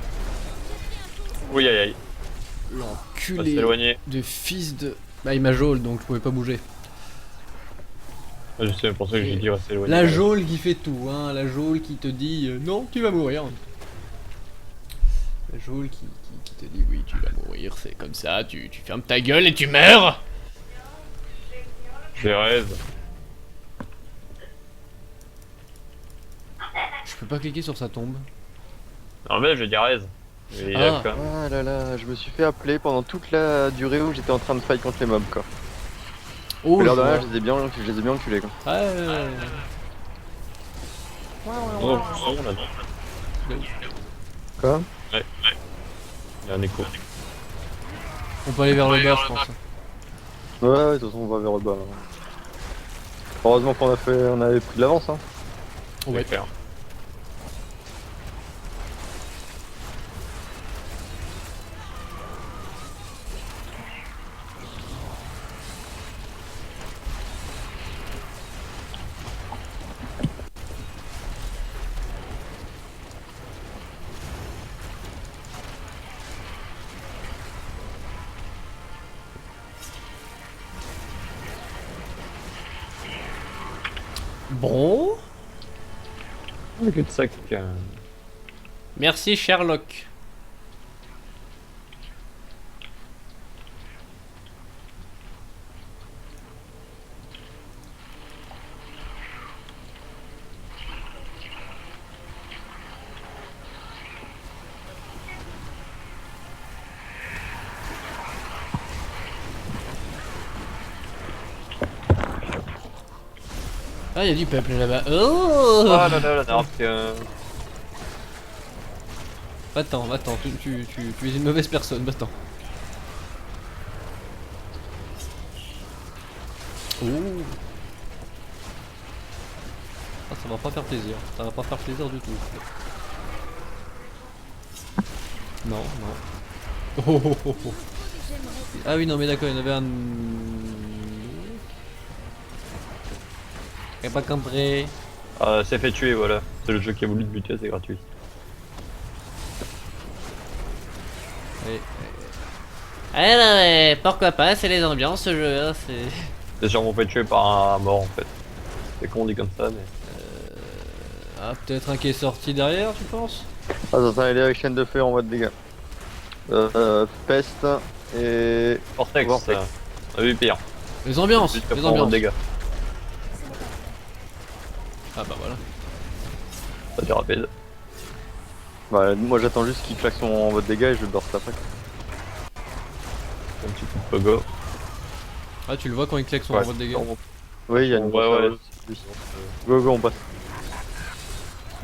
Oui, aïe aïe. On va L'enculé s'éloigner. de fils de. Bah, il m'a jaule donc je pouvais pas bouger. Je sais, pour ça que j'ai dit rester éloigné. La geôle qui fait tout, hein, la geôle qui te dit non, tu vas mourir. La geôle qui te dit oui, tu vas mourir, c'est comme ça, tu fermes ta gueule et tu meurs. J'ai raise. Je peux pas cliquer sur sa tombe. Non, mais je dis raise. Mais il Ah. arrive quand même. Ah là là, je me suis fait appeler pendant toute la durée où j'étais en train de fight contre les mobs quoi. Oh, Mais l'air je de rien, vois. je les ai bien enculés quoi. Ouais. Oh, son là. Quoi? Il y a un écho. On peut aller vers le bas, je pense. Ouais, de toute façon on va vers le bas. Là. Heureusement qu'on on avait pris de l'avance hein. On va faire. Bon. Le cul-de-sac. Merci Sherlock. Ah, il y a du peuple là-bas. Oh Ah là là, la nappe. Va-t'en, tu es une mauvaise personne, va-t'en. Oh. Ah, ça va pas faire plaisir, ça va pas faire plaisir du tout. Non, non. Oh, oh, oh, oh. Ah oui, non, mais d'accord, il y en avait un. J'ai pas compris. C'est fait tuer, voilà. C'est le jeu qui a voulu te buter, c'est gratuit. Oui. Ah non, mais pourquoi pas, c'est les ambiances ce jeu, hein, c'est. C'est sûrement fait tuer par un mort en fait. C'est con dit comme ça, mais. Ah, peut-être un qui est sorti derrière, tu penses? Ah, attends, il est avec chaîne de feu en voie de dégâts. Peste et. Vortex, Vortex. on a vu pire. Les ambiances, Juste les pour ambiances. dégâts. Ah bah voilà. Pas du rapide. Bah, moi j'attends juste qu'il claque son en voie de dégâts et je le burst après. Un petit coup de pogo. Ah, tu le vois quand il claque son Ouais. envoi de dégâts. Oui, il y a une Ouais, grosse ouais. erreur aussi. Go, go, on passe.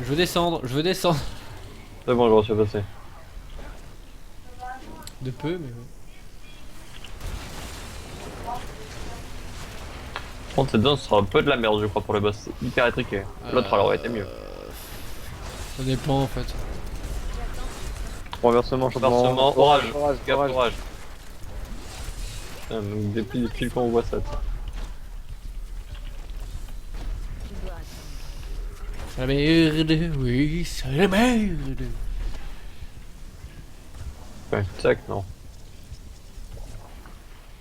Je veux descendre, je veux descendre. C'est bon, je m'en suis passé. De peu, mais. Par contre, cette zone sera un peu de la merde, je crois, pour le boss. C'est hyper étriqué. L'autre, alors, aurait été mieux. Ça dépend en fait. Renversement, Renversement, orage. orage, Gap, orage. orage. Putain, donc depuis le quand on voit ça. C'est la merde, oui, c'est la merde. Ouais, tac, non.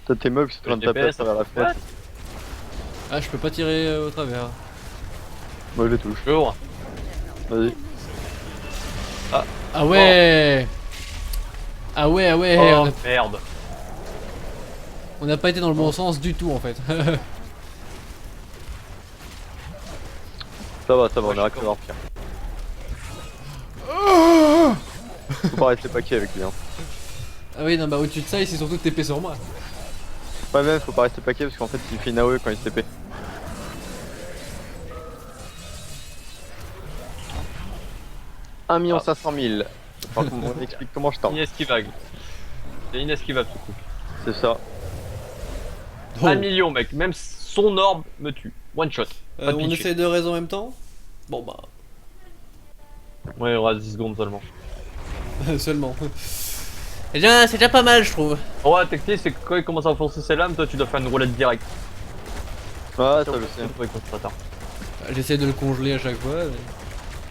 Toi, tes mobs, c'est en train de taper à GPS, travers la fenêtre. Ah, je peux pas tirer au travers. Moi, je les touche. Bonjour. Vas-y. Ah ouais. Ah ouais, ah ouais. Oh, merde. On n'a pas été dans le bon sens du tout en fait. Ça va, on Ouais, ira je que voir pire. Faut pas rester paquet avec lui. Hein. Ah oui, non, bah au-dessus de ça, il s'est surtout TP sur moi. Ouais, même, faut pas rester paquet parce qu'en fait, il fait une AOE quand il se TP. 1 500 000. Par contre, on explique comment je tente. Inesquivable. C'est inesquivable ce coup. C'est ça. Oh. 1 million, mec. Même son orbe me tue. One shot. Pas de On pitcher. essaie de raison en même temps. Bon bah, Ouais, il aura 10 secondes seulement. seulement. Eh bien, c'est déjà pas mal, je trouve. Ouais, technique, c'est que quand il commence à enfoncer ses lames, toi tu dois faire une roulette directe. Ouais, ça, je sais. Ouais, concentrateur. J'essaie de le congeler à chaque fois. Mais...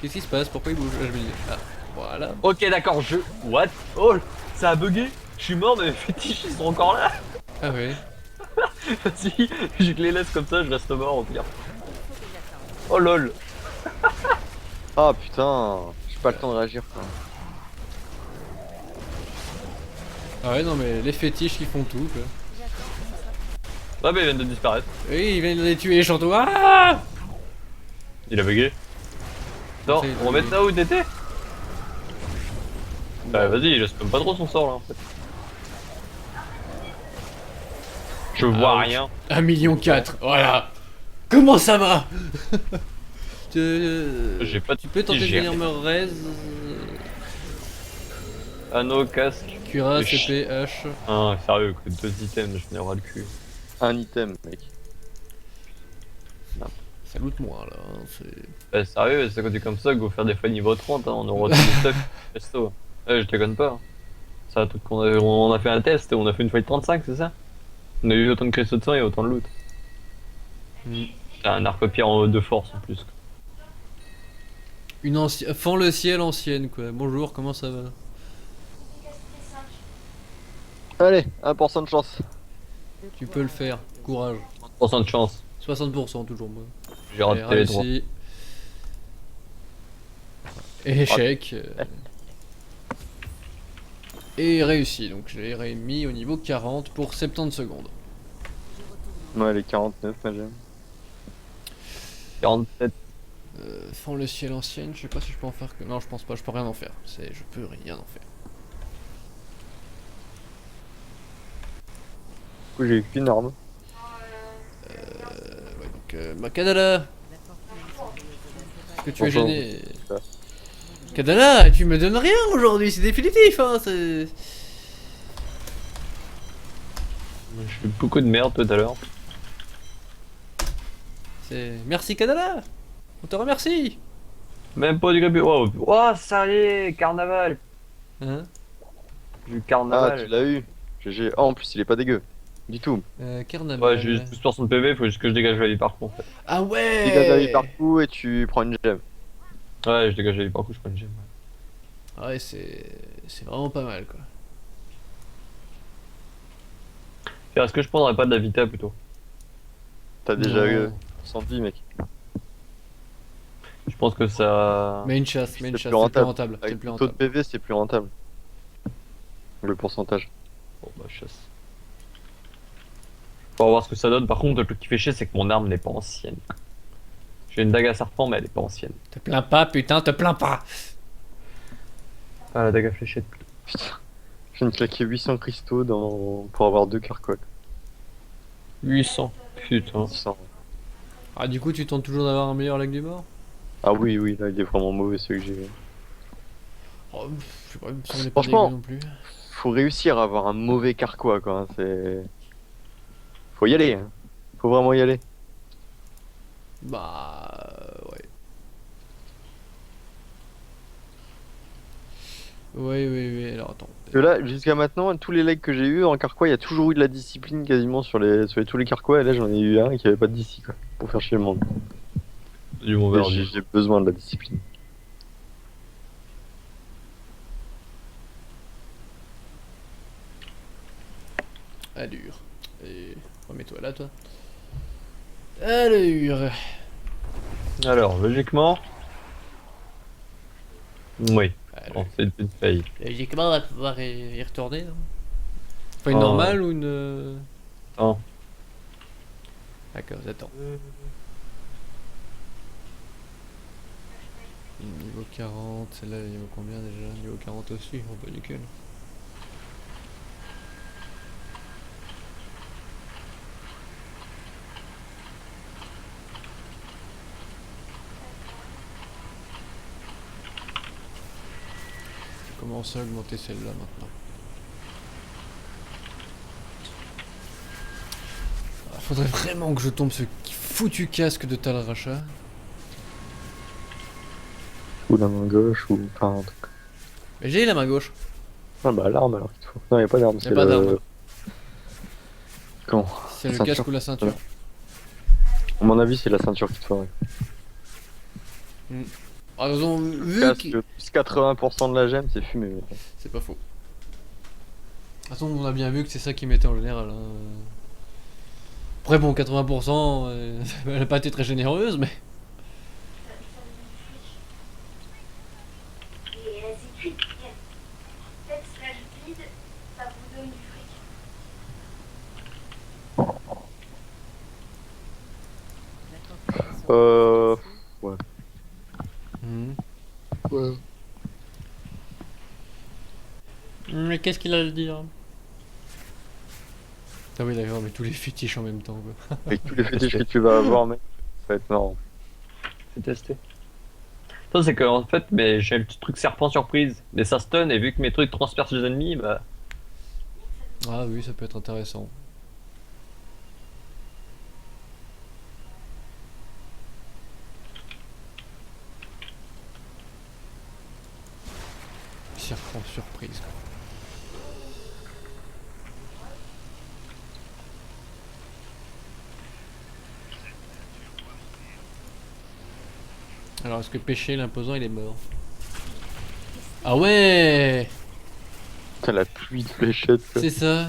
Qu'est-ce qui se passe? Pourquoi il bouge? Ah, je me dis. Ah, voilà. Ok, d'accord, je. What? Oh, ça a bugué. Je suis mort, mais mes fétiches ils sont encore là. Ah ouais. Si, je les laisse comme ça, je reste mort au pire. Oh lol. Ah putain, j'ai pas le temps de réagir quoi. Ah ouais, non, mais les fétiches qui font tout, quoi. Ouais, mais ils viennent de disparaître. Oui, il vient de les tuer, Chantou. Ah! Il a bugué. Non, C'est- on va mettre là où t'étais. Bah vas-y, il spam pas trop son sort là en fait. Je vois Ouch. rien. 1,4 million, voilà. Comment ça va? J'ai pas de Tu peux tenter de j'ai venir rien. me raise. Anneau, casque. Cura, Et CP, H. Ah, sérieux, quoi, 2 items, je m'en le cul. Un item, mec. Ça loot moins là. Hein, c'est... Bah, sérieux, c'est quand tu es comme ça, go faire des fois niveau 30, hein, on aura tout le stuff. Resto. Je te déconne pas. Hein. C'est un truc on a fait un test, on a fait une fight 35, c'est ça? On a eu autant de cristaux de sang et autant de loot. T'as un arc-pierre de force en plus. Une ancienne. Fend le ciel ancienne quoi. Bonjour, comment ça va? Allez, 1% de chance. Tu peux le faire. Courage. 30% de chance. 60% toujours moi. J'ai raté Allez, les droits. réussi. Échec. Et réussi. Donc je l'ai mis au niveau 40 pour 70 secondes. Ouais, les 49, ma gemme. 47. Fend le ciel ancienne, je sais pas si je peux en faire que. Non, je pense pas, je peux rien en faire. Je peux rien en faire. Du coup, j'ai qu'une arme. Ouais, donc Macadala, est-ce que tu es Bonjour. gêné? Kadala, tu me donnes rien aujourd'hui, c'est définitif, hein, c'est... Je fais beaucoup de merde tout à l'heure. Merci Kadala. On te remercie. Même pas du grébus. Wow, oh, ça y est, carnaval. Hein Du Ah, carnaval. tu l'as eu. GG. Ah, en plus, il est pas dégueu. Du tout. Carnaval. Ouais, j'ai juste 12% de PV, faut juste que je dégage la vie par contre en fait. Ah ouais. Dégage la vie partout et tu prends une gemme. Ouais, je dégage la vie par contre, je prends une gemme. Ouais, c'est vraiment pas mal quoi. Tiens, est-ce que je prendrais pas de la Vita plutôt? T'as déjà Non. eu 100 vie, mec. Je pense que ça. Mais une chasse, C'est c'est plus plus rentable. rentable. C'est Avec plus le taux de rentable. PV, c'est plus rentable. Le pourcentage. Bon bah, chasse. Faut voir ce que ça donne. Par contre, le truc qui fait chier, c'est que mon arme n'est pas ancienne. J'ai une dague à serpent, mais elle est pas ancienne. Te plains pas, putain, te plains pas. Ah, la dague à fléchette. Putain. Je viens de claquer 800 cristaux pour avoir 2 carquois. 800. Putain. 600. Ah, du coup, tu tentes toujours d'avoir un meilleur lac du mort? Ah oui, oui, là, il est vraiment mauvais celui que j'ai. Oh, je sais pas, il me semblait pas Franchement. dégueu non plus. Faut réussir à avoir un mauvais carquois, quoi. Hein, c'est. Faut y aller. Hein. Faut vraiment y aller. Bah, ouais. Oui, oui, oui, alors attends. Parce que là, jusqu'à maintenant, tous les legs que j'ai eu en carquois, il y a toujours eu de la discipline quasiment sur tous les carquois. Et là, j'en ai eu un qui avait pas de disci, quoi. Pour faire chier le monde. Du mauvais Et ordi. j'ai besoin de la discipline. Allure. Et remets-toi là, toi. Allure. Alors, logiquement. Oui. Allure. Bon, c'est une faille. Logiquement, on va pouvoir y retourner, non? Pas une Oh. normale ou une... Non. D'accord, j'attends. Niveau 40, celle-là, niveau combien déjà? Niveau 40 aussi, on peut nickel. Je vais commencer à augmenter celle-là maintenant. Ah, faudrait vraiment que je tombe ce foutu casque de Talracha. Ou la main gauche, ou. Enfin, un truc. Mais j'ai la main gauche. Ah bah, l'arme alors qu'il te faut. Non, y a pas d'arme. Y a c'est pas le- d'arme. Comment C'est La le ceinture. casque ou la ceinture. À mon avis, c'est la ceinture qu'il te faut. Ouais. Ah, ils ont vu Casque, qu'il- plus 80% de la gemme, c'est fumé. Mais... C'est pas faux. De toute façon, on a bien vu que c'est ça qu'ils mettaient en général. Hein. Après, bon, 80%, elle a pas été très généreuse, mais. Et vas-y, cuite. Faites slash vide, ça vous donne du fric. Ouais. Ouais. Mais qu'est-ce qu'il a à le dire? Ah oui, d'accord, mais tous les fétiches en même temps, quoi. Avec tous les fétiches que tu vas avoir, mec, ça va être marrant. C'est testé. Ça, c'est que en fait, mais j'ai le petit truc serpent surprise. Mais ça stun, et vu que mes trucs transpercent les ennemis, bah. Ah oui, ça peut être intéressant. Serpent surprise. Quoi. Alors, est-ce que Péché, l'imposant, il est mort? Ah ouais! T'as la pluie de fléchettes, quoi. C'est ça.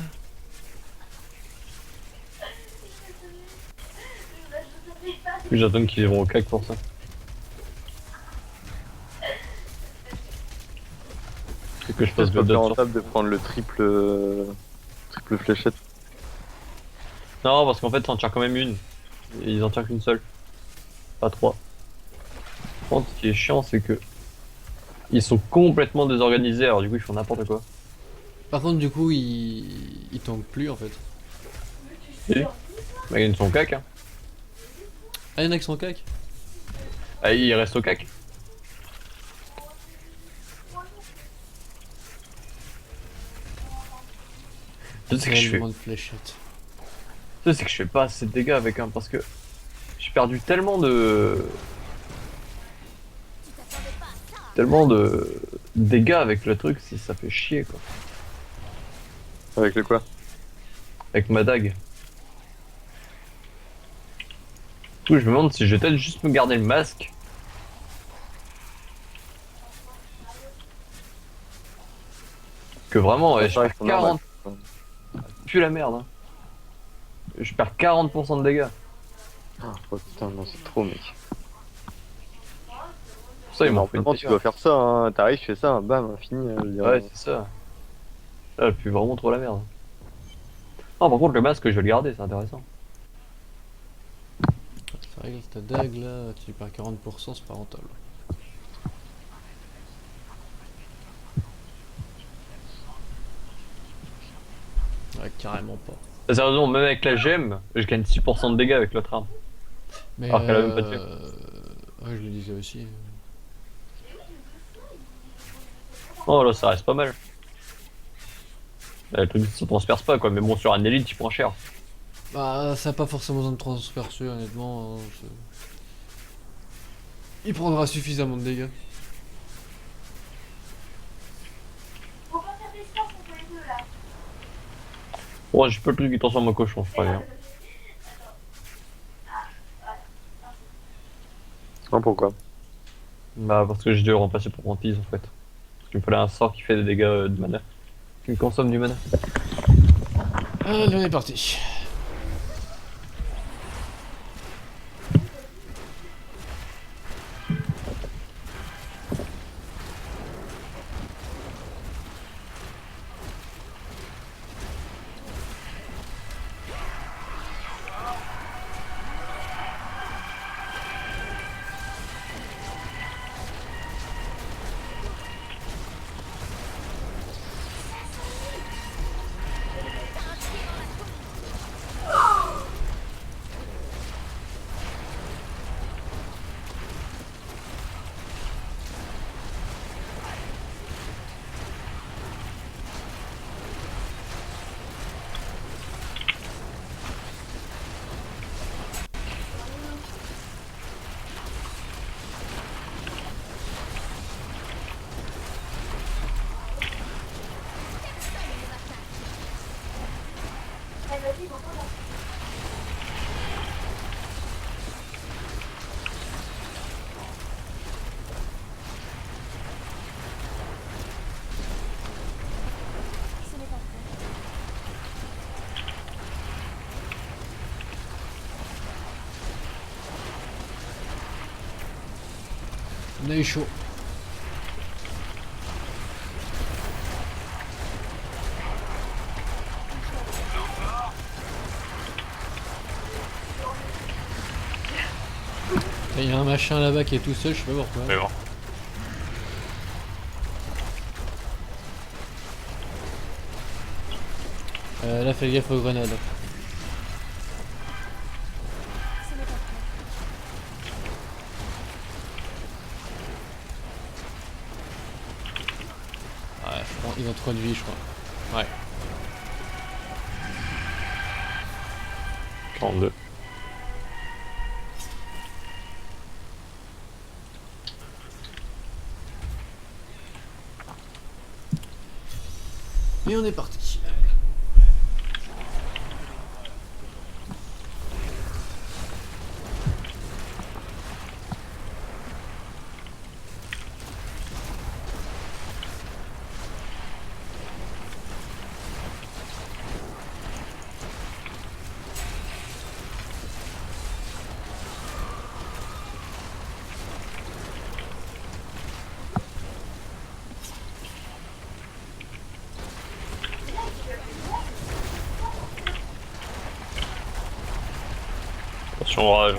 J'attends qu'ils vont au cac pour ça. C'est que je fasse C'est le pas plus dot sur. rentable de prendre le triple fléchette. Non, parce qu'en fait, ça en tire quand même une. Et ils en tirent qu'une seule. Pas trois. Par contre, ce qui est chiant, c'est que. Ils sont complètement désorganisés, alors du coup, ils font n'importe quoi. Par contre, du coup, il tank plus en fait. Et bah, ils sont cac, hein. Ah, y'en a qui sont cac. Ah, ils restent au cac. Tu sais que je fais. Tellement de fléchettes. Tu sais, c'est que je fais pas assez de dégâts avec un parce que j'ai perdu tellement de. Tellement de dégâts avec le truc, si ça fait chier quoi. Avec le quoi? Avec ma dague. Du coup, je me demande si je vais peut-être juste me garder le masque. Que vraiment, ouais, je Ça perds reste normal. 40. Pue la merde. Hein. Je perds 40% de dégâts. Ah, oh, putain, non, c'est trop, mec. Ça, ils m'ont fait une Normalement, tu dégâts. dois faire ça, hein. T'arrives, tu fais ça, bam, fini. Je dirais. Ouais, c'est ça. Là, elle pue vraiment trop la merde. Ah, par contre, le masque, je vais le garder, c'est intéressant. Ça règle ta dague là, tu perds 40%, c'est pas rentable. Ouais, carrément pas. Sérieusement, même avec la gemme, je gagne 6% de dégâts avec l'autre arme. Mais Alors qu'elle a même pas tué. ouais, je le disais aussi. Oh là, ça reste pas mal. Le truc, ça transperce pas quoi, mais bon, sur un élite, il prend cher. Bah, ça a pas forcément besoin de transpercer, honnêtement. Hein, il prendra suffisamment de dégâts. Faut pas faire l'espace entre les deux là. Bon, j'ai pas le truc qui transforme en cochon, c'est pas bien. Non, pourquoi? Bah, parce que j'ai dû le remplacer pour hantise en fait. Parce qu'il me fallait un sort qui fait des dégâts de mana. Qui me consomme du mana. Allez, on est parti. Eh, vas-y, bon, voilà. On a eu chaud. Il y a un machin là-bas qui est tout seul, je sais pas pourquoi. Mais bon. Là, fais gaffe aux grenades. Ouais, je crois, ils ont 3 de vie, je crois. Ouais. 42. Et on est parti. Attention orage.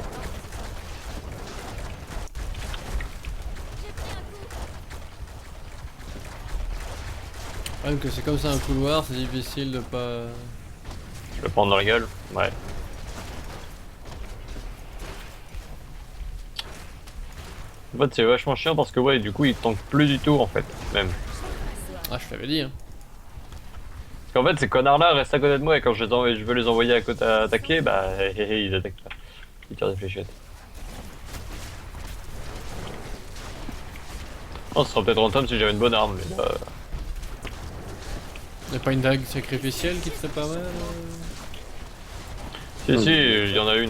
Même que c'est comme ça un couloir, c'est difficile de pas. Je le prends dans la gueule. Ouais. En fait, c'est vachement chiant parce que, ouais, du coup, il tank plus du tout, en fait, même. Ah, je t'avais dit, hein. Parce qu'en fait, ces connards-là restent à côté de moi et quand je veux les envoyer à côté à attaquer, bah ils attaquent pas. Ils tirent des fléchettes. Oh, ce serait peut-être rentable si j'avais une bonne arme, mais là... Y'a pas une dague sacrificielle qui te serait pas mal Si, il y en a une.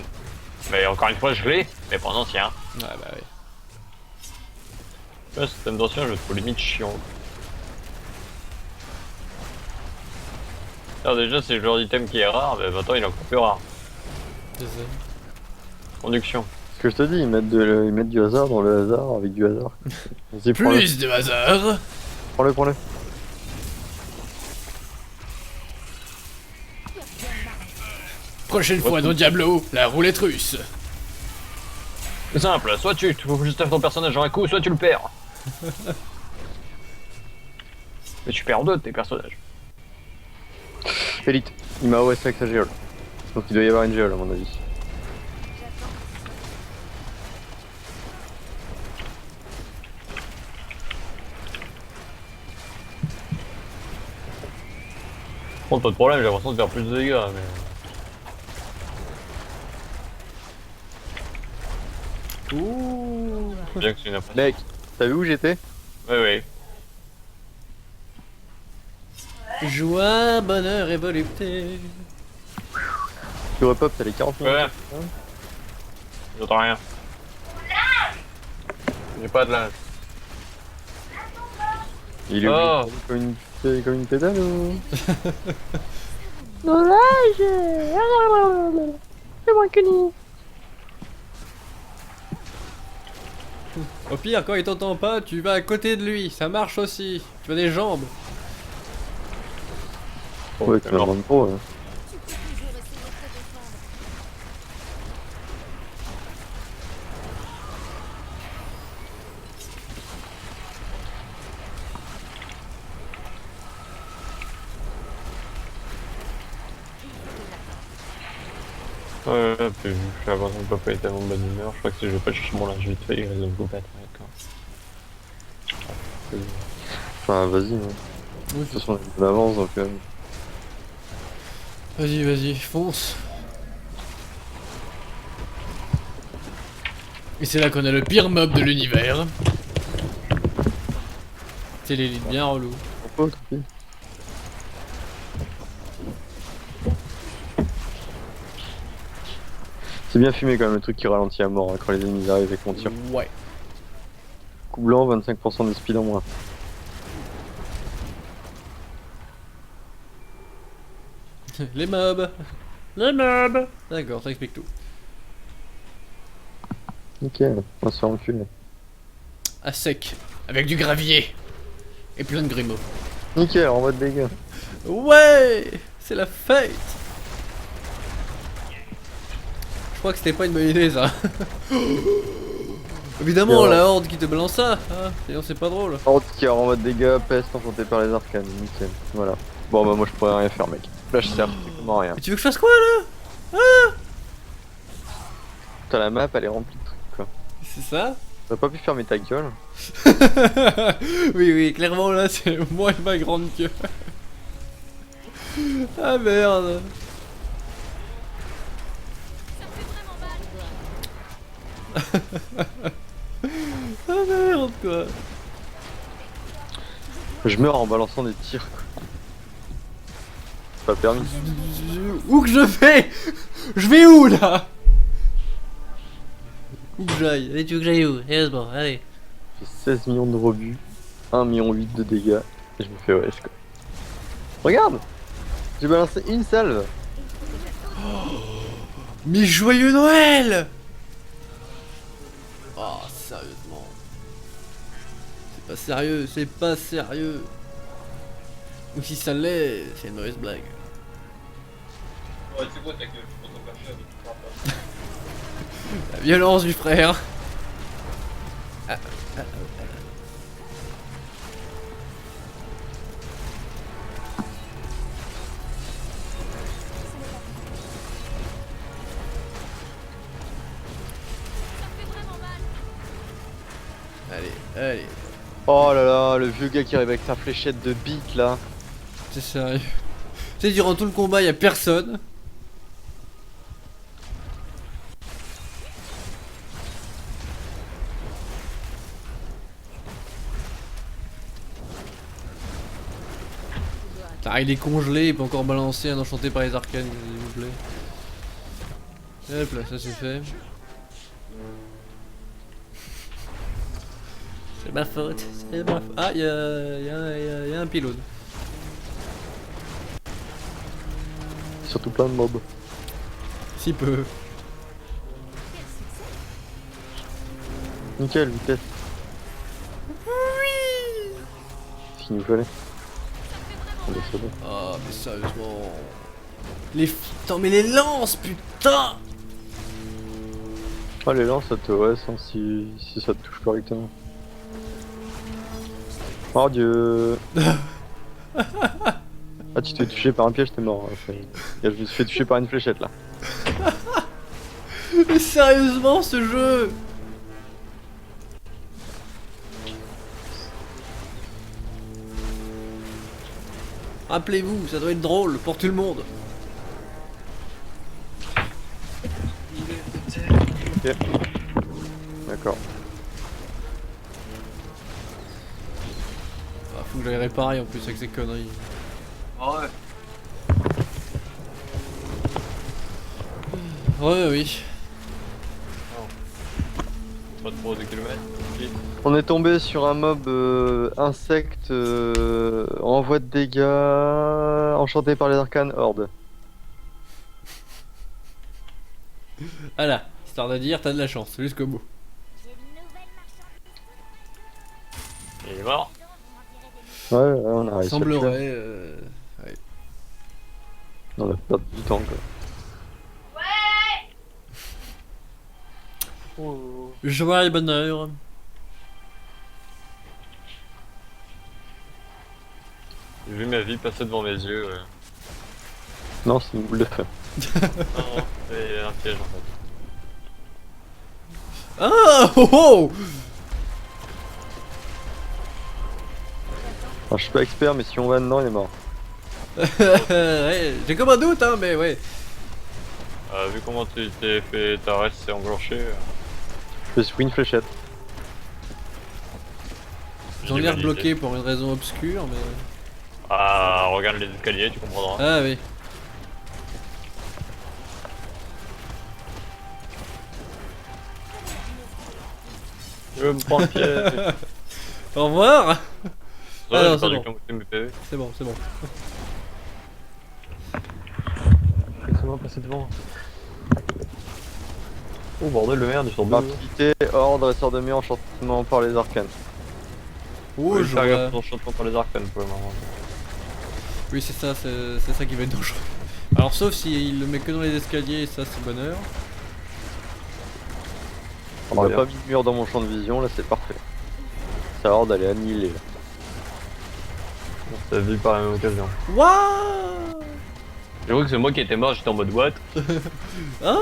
Mais encore une fois, je l'ai, mais pas en ancien. Ouais, bah oui. Le système d'ancien, je le trouve limite chiant. Alors déjà, c'est le genre d'item qui est rare, mais maintenant il est encore plus rare. C'est ça. Conduction. Ce que je te dis, ils mettent du hasard dans le hasard avec du hasard. Vas-y, prends-le, Plus de hasard. prends-le. Prochaine fois dans Diablo, la roulette russe. C'est simple, soit tu juste ton personnage en un coup, soit tu le perds. Mais tu perds en deux de tes personnages. Élite, il m'a OS avec sa géole. Donc il doit y avoir une géole à mon avis. Bon, pas de problème, j'ai l'impression de faire plus de dégâts, mais... Ouh. Bien que c'est une impression. Mec, t'as vu où j'étais? Oui. Joie, bonheur et volupté. Tu repop, t'as les 40 minutes. Ouais. J'entends rien. J'ai pas de lance. Il est Oh. comme une pédale ou... Au pire, quand il t'entend pas, tu vas à côté de lui. Ça marche aussi. Tu as des jambes. Ouais, tu m'as demandé trop. Hein. Ouais, puis j'ai l'impression que papa est tellement de bonne humeur, je crois que si je vais pas chercher mon linge vite fait, il risque de me couper à travers le corps. Enfin, vas-y. Hein. Oui, De toute façon, on avance donc. Vas-y, fonce. Et c'est là qu'on a le pire mob de l'univers. C'est l'élite bien relou. Oh, tant pis. C'est bien fumé quand même le truc qui ralentit à mort hein, quand les ennemis arrivent avec mon tir. Ouais. Coup blanc, 25% de speed en moins. Les mobs. Les mobs. D'accord, ça explique tout. Ok, on va se faire enculer. À sec. Avec du gravier. Et plein de grumeaux. Nickel, en mode dégâts. Ouais. C'est la fête. Je crois que c'était pas une bonne idée ça. Évidemment, Ouais. la horde qui te balance ça. Hein. Sinon, c'est pas drôle. Horde qui est en mode dégâts, peste emporté par les arcanes. Nickel. Voilà. Bon bah moi je pourrais rien faire mec. Là je sers strictement à rien. Mais tu veux que je fasse quoi là? Putain la map elle est remplie de trucs quoi. C'est ça? T'as pas pu fermer ta gueule? Oui, clairement là, c'est moi et ma grande queue. Ah merde. Ah merde quoi. Je meurs en balançant des tirs quoi. Pas permis. Où que je vais? Je vais où là? Où que j'aille? Allez, tu veux que j'aille où? Allez, bon, allez. J'ai 16 millions de rebus, 1,8 million de dégâts, et je me fais wesh quoi. Regarde! J'ai balancé une salve! Mais joyeux Noël! Oh, sérieusement. C'est pas sérieux, c'est pas sérieux. Ou si ça l'est, c'est une mauvaise blague. Ouais, c'est quoi ta gueule? Je pense pas cher, La violence du frère. Allez. Oh là là, le vieux gars qui arrive avec sa fléchette de bite là. C'est sérieux. Tu sais, durant tout le combat, y a personne. Ah, il est congelé, il peut encore balancer un enchanté par les arcanes, s'il vous plaît. Hop là, ça c'est fait. C'est ma faute, c'est ma faute. Ah, y'a un pylône. Surtout plein de mobs. Si peu. Nickel, vitesse. Ce qu'il nous fallait. On est sauvé. Ah, mais sérieusement. Putain, mais les lances, putain! Ah, les lances, ça te reste hein, si ça te touche correctement. Oh Dieu. Ah, tu t'es touché par un piège, t'es mort. Hein. Je me suis fait toucher par une fléchette là. Mais sérieusement, ce jeu! Rappelez-vous, ça doit être drôle pour tout le monde. Ok. D'accord. Ah, faut que j'aille réparer en plus avec ces conneries. Ouais. Ouais, oui. Pas trop de kilomètres. Ok. On est tombé sur un mob insecte en voie de dégâts, enchanté par les arcanes horde. Voilà, histoire de dire, t'as de la chance, jusqu'au bout. Il est mort. Ouais, on a réussi. À le tuer. Semblerait. Ouais. On a perdu du temps quoi. Joie et bonheur. J'ai vu ma vie passer devant mes yeux. Ouais. Non, c'est une boule de feu. Non, c'est un piège en fait. Ah oh oh. Alors, je suis pas expert, mais si on va dedans, il est mort. Ouais, j'ai comme un doute, hein, mais ouais. Vu comment tu t'es fait ta reste s'est enclenché. Je me suis pris une fléchette. Ils ont l'air bloqués pour une raison obscure, mais. Ah, regarde les escaliers, tu comprendras. Ah oui. Je me prends le piège. Au revoir. Ouais, Ah non, j'ai c'est perdu bon. comme mes PV. C'est bon, c'est bon. Laisse-moi passer devant. Oh bordel de merde, ils sont deux. Rapidité, ordre et sort de mur, enchantement par les arcanes. Oh, Oui, je faire gaffe vois. aux enchantements par les arcanes pour le moment. Oui, c'est ça, c'est ça qui va être dangereux. Alors, sauf s'il le met que dans les escaliers, et ça, c'est bonheur. On n'a pas mis de mur dans mon champ de vision, là c'est parfait. Sa horde elle est annihilée. Là. Ça vit par la même occasion. Waouh. J'avoue que c'est moi qui étais mort, j'étais en mode what. Ah,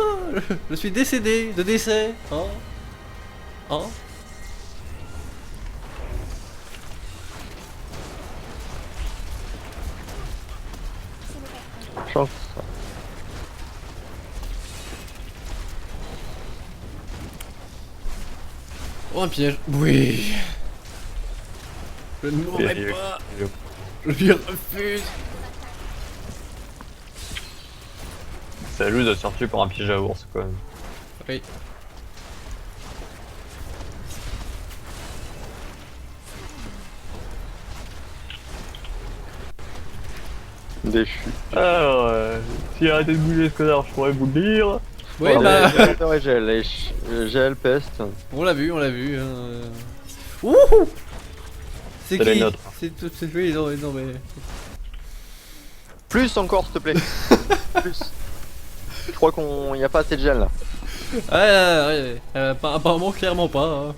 je suis décédé de décès. Oh. Oh. Chance. Oh, un piège. Oui. Je ne mourrai pas. Je lui refuse. C'est lui de se faire tuer par un piège à ours quand même. Oui. Déchu. Alors, si arrêtez de bouger ce connard, je pourrais vous le dire. Oui, Oh, bah. et gel, gel, peste. On l'a vu, hein. Ouh. C'est C'est les qui? nôtres. C'est tout. Oui, non, mais. Plus encore s'il te plaît. Plus. Je crois qu'on y a pas assez de gel là. Ouais. Apparemment, clairement pas. Hein.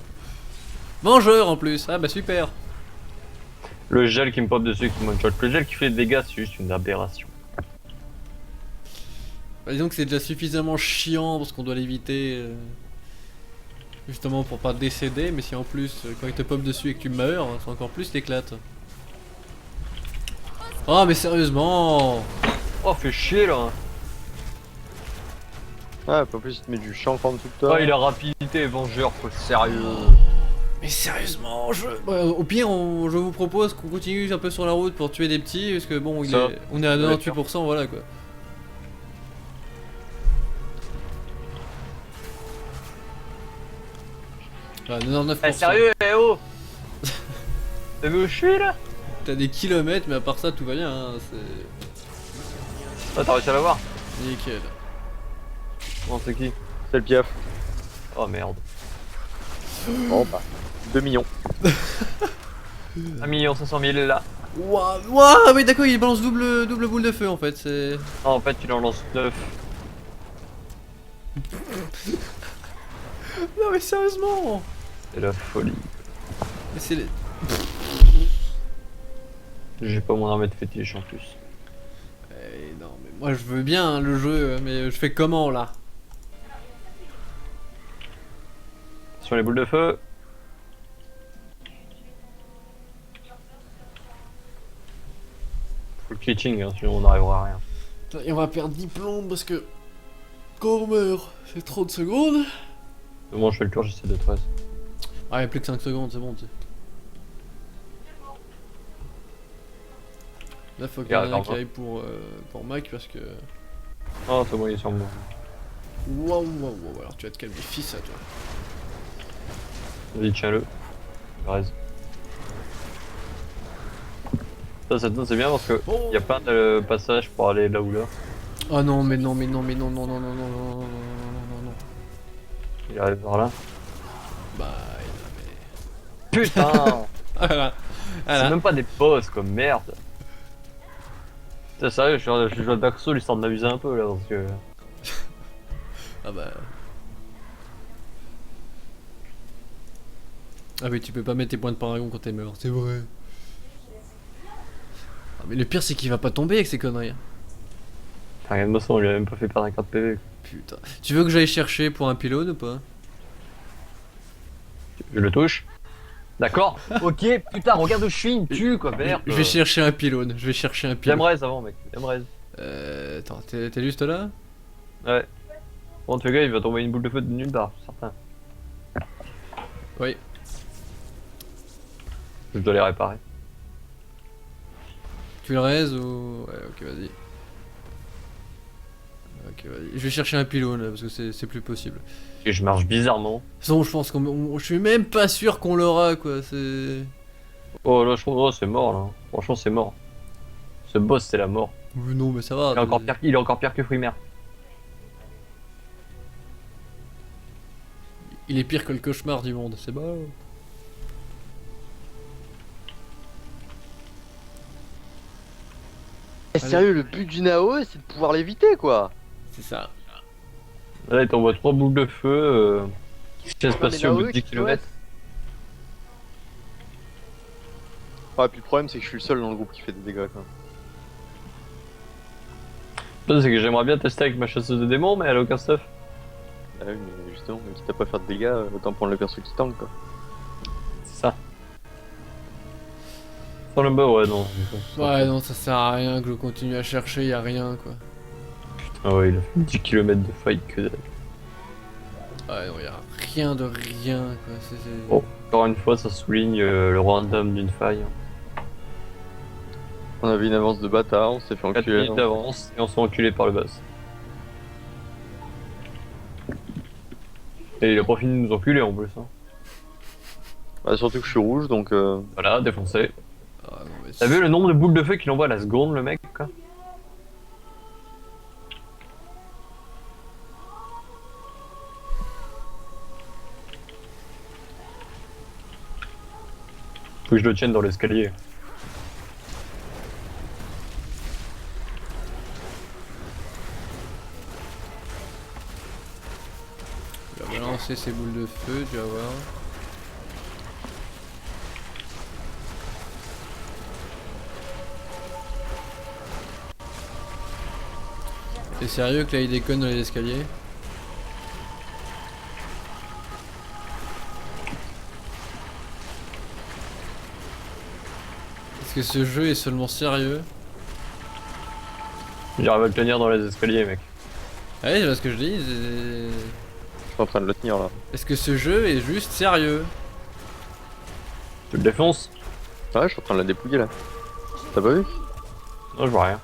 Mangeur en plus. Ah bah super. Le gel qui me pop dessus qui one-shot. Le gel qui fait des dégâts, c'est juste une aberration. Bah, disons que c'est déjà suffisamment chiant parce qu'on doit l'éviter. Justement pour pas décéder, mais si en plus quand il te pop dessus et que tu meurs, c'est encore plus l'éclate. Oh mais sérieusement. Oh, fais chier là. Ah, en plus, il te met du champ en dessous de toi. Oh, il a rapidité, vengeur, quoi, sérieux. Mais sérieusement, au pire, je vous propose qu'on continue un peu sur la route pour tuer des petits, parce que bon, Ça. on est à 98%, voilà quoi. Ah, 99%. Eh, sérieux, eh oh. T'as vu où je suis là? T'as des kilomètres, mais à part ça, tout va bien, hein, c'est Ah, t'as réussi à l'avoir? nickel. Non, c'est qui? C'est le piaf. Oh merde. Bon bah, 2 millions. 1 500 000 là. Waouh, waouh, mais d'accord, il balance double boule de feu en fait, c'est... Non, en fait, tu en lances 9. Non mais sérieusement. C'est la folie. Mais c'est les... J'ai pas mon armée de fétiche en plus. non mais moi je veux bien hein, le jeu, mais je fais comment là? Sur les boules de feu. Faut le glitching, hein, sinon on n'arrivera à rien. Et on va perdre 10 plombes parce que... Quand on meurt, c'est 30 secondes. Moi je fais le tour, j'essaie de 13. Ah, il y a plus que 5 secondes, c'est bon, tu sais. Là, faut qu'il y en ait un qui aille pour Mac parce que... Oh, c'est bon, il est sur moi. Waouh, waouh, waouh, alors tu vas te calmer, fils à toi. Vas-y, tiens-le. Reste. Ça, cette note c'est bien parce que Oh. y a plein de passages pour aller là ou là. Oh non, mais non, mais non, mais non, non, non, non, non, non, non, non, non, non. Il arrive par là. Bah, il a Putain! mais... Voilà. C'est Voilà. même pas des boss comme merde. C'est sérieux, je joue à Dark Souls histoire de m'amuser un peu là parce que. Ah bah... Ah mais tu peux pas mettre tes points de paragon quand t'es mort, c'est vrai. Ah mais le pire c'est qu'il va pas tomber avec ces conneries. Putain, regarde-moi ça, on lui a même pas fait perdre un 4 PV. Putain. Tu veux que j'aille chercher pour un pylône ou pas? Je le touche. D'accord. Ok, putain, regarde où je suis, il me tue quoi, merde. Je vais chercher un pylône, je vais chercher un pylône. J'aimerais avant, mec. J'aimerais. Attends, t'es juste là? Ouais. Bon, tu gars, il va tomber une boule de feu de nulle part, certain. Oui. Je dois les réparer. Tu le raises ou... Ouais, ok, vas-y. Ok, vas-y. Je vais chercher un pylône là, parce que c'est plus possible. Et je marche bizarrement. De toute façon, je pense je suis même pas sûr qu'on l'aura quoi, c'est... Oh là, je trouve, oh, c'est mort là. Franchement, c'est mort. Ce boss, c'est la mort. Oui, non, mais ça va. Il est encore pire que Frimer. Il est pire que le cauchemar du monde, c'est bon. Eh, sérieux, le but du Nao, c'est de pouvoir l'éviter quoi. C'est ça. Là, il t'envoie 3 boules de feu qui se laissent Ouais, mais passer au bout de Nao, 10 qui km. Ouais, puis le problème, c'est que je suis le seul dans le groupe qui fait des dégâts quoi. Le truc, c'est que j'aimerais bien tester avec ma chasseuse de démons, mais elle a aucun stuff. Ah oui, mais justement, quitte à pas faire de dégâts, autant prendre le perso qui tank quoi. C'est ça. Sans le bas, ouais, non. Ouais, non, ça sert à rien que je continue à chercher, y a rien quoi. Ah ouais, il a fait 10 km de fight que dalle. Ouais, non, y a rien de rien quoi. Bon, encore une fois, ça souligne le random d'une faille. On avait une avance de bâtard, on s'est fait 4 enculer. minutes d'avance et on se fait enculer par le boss. Et il a pas fini de nous enculer en plus. Hein. Bah, surtout que je suis rouge donc. Voilà, défoncé. Ah, non, mais T'as vu le nombre de boules de feu qu'il envoie à la seconde, le mec quoi? Faut que je le tienne dans l'escalier. Il va balancer ses boules de feu, tu vas voir. T'es sérieux que là il déconne dans les escaliers? Est-ce que ce jeu est seulement sérieux? J'arrive à le tenir dans les escaliers, mec. Ouais, c'est ce que je dis. Je suis en train de le tenir là. Est-ce que ce jeu est juste sérieux? Tu le défonces? Ouais, je suis en train de la dépouiller là. T'as pas vu? Non, je vois rien.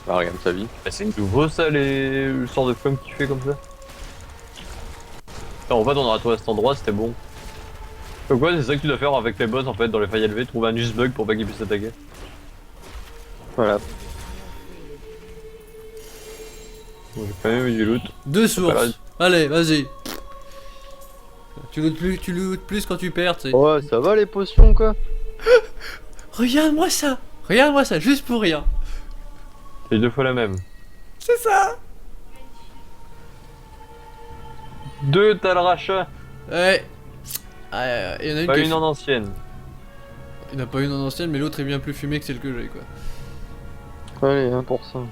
Bah, regarde sa vie. Bah, c'est nouveau ça, le sort de flamme qu'il fait comme ça. En fait, on aura trouvé à cet endroit, c'était bon. Donc ouais, c'est ça que tu dois faire avec les boss en fait, dans les failles élevées, trouver un juste bug pour pas qu'ils puissent attaquer. Voilà. Bon, j'ai quand même eu du loot. Deux Voilà. sources. Allez, vas-y. Tu lootes plus quand tu perds, tu sais. Ouais, ça va les potions quoi? Regarde-moi ça. Regarde-moi ça, juste pour rire. C'est 2 fois la même. C'est ça. 2, t'as le rachat. Ouais. Ah, il y en a une Pas qui est une en ancienne. Il n'y en a pas une en ancienne, mais l'autre est bien plus fumée que celle que j'ai, quoi. Allez, 1%.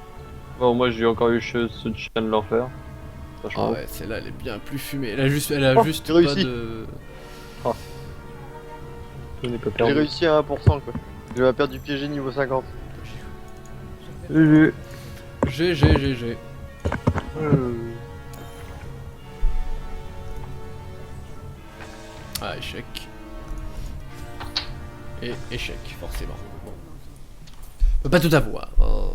Bon, moi j'ai encore eu ce chien de l'enfer. Ah Franchement. ouais, celle-là, elle est bien plus fumée. Elle a Oh, juste j'ai pas réussi. de... Je n'ai pas J'ai perdu. réussi à 1% quoi. Je vais perdre du piégé niveau 50. GG. Ah, échec. Et échec, forcément. Bon. On peut pas tout avoir. Oh.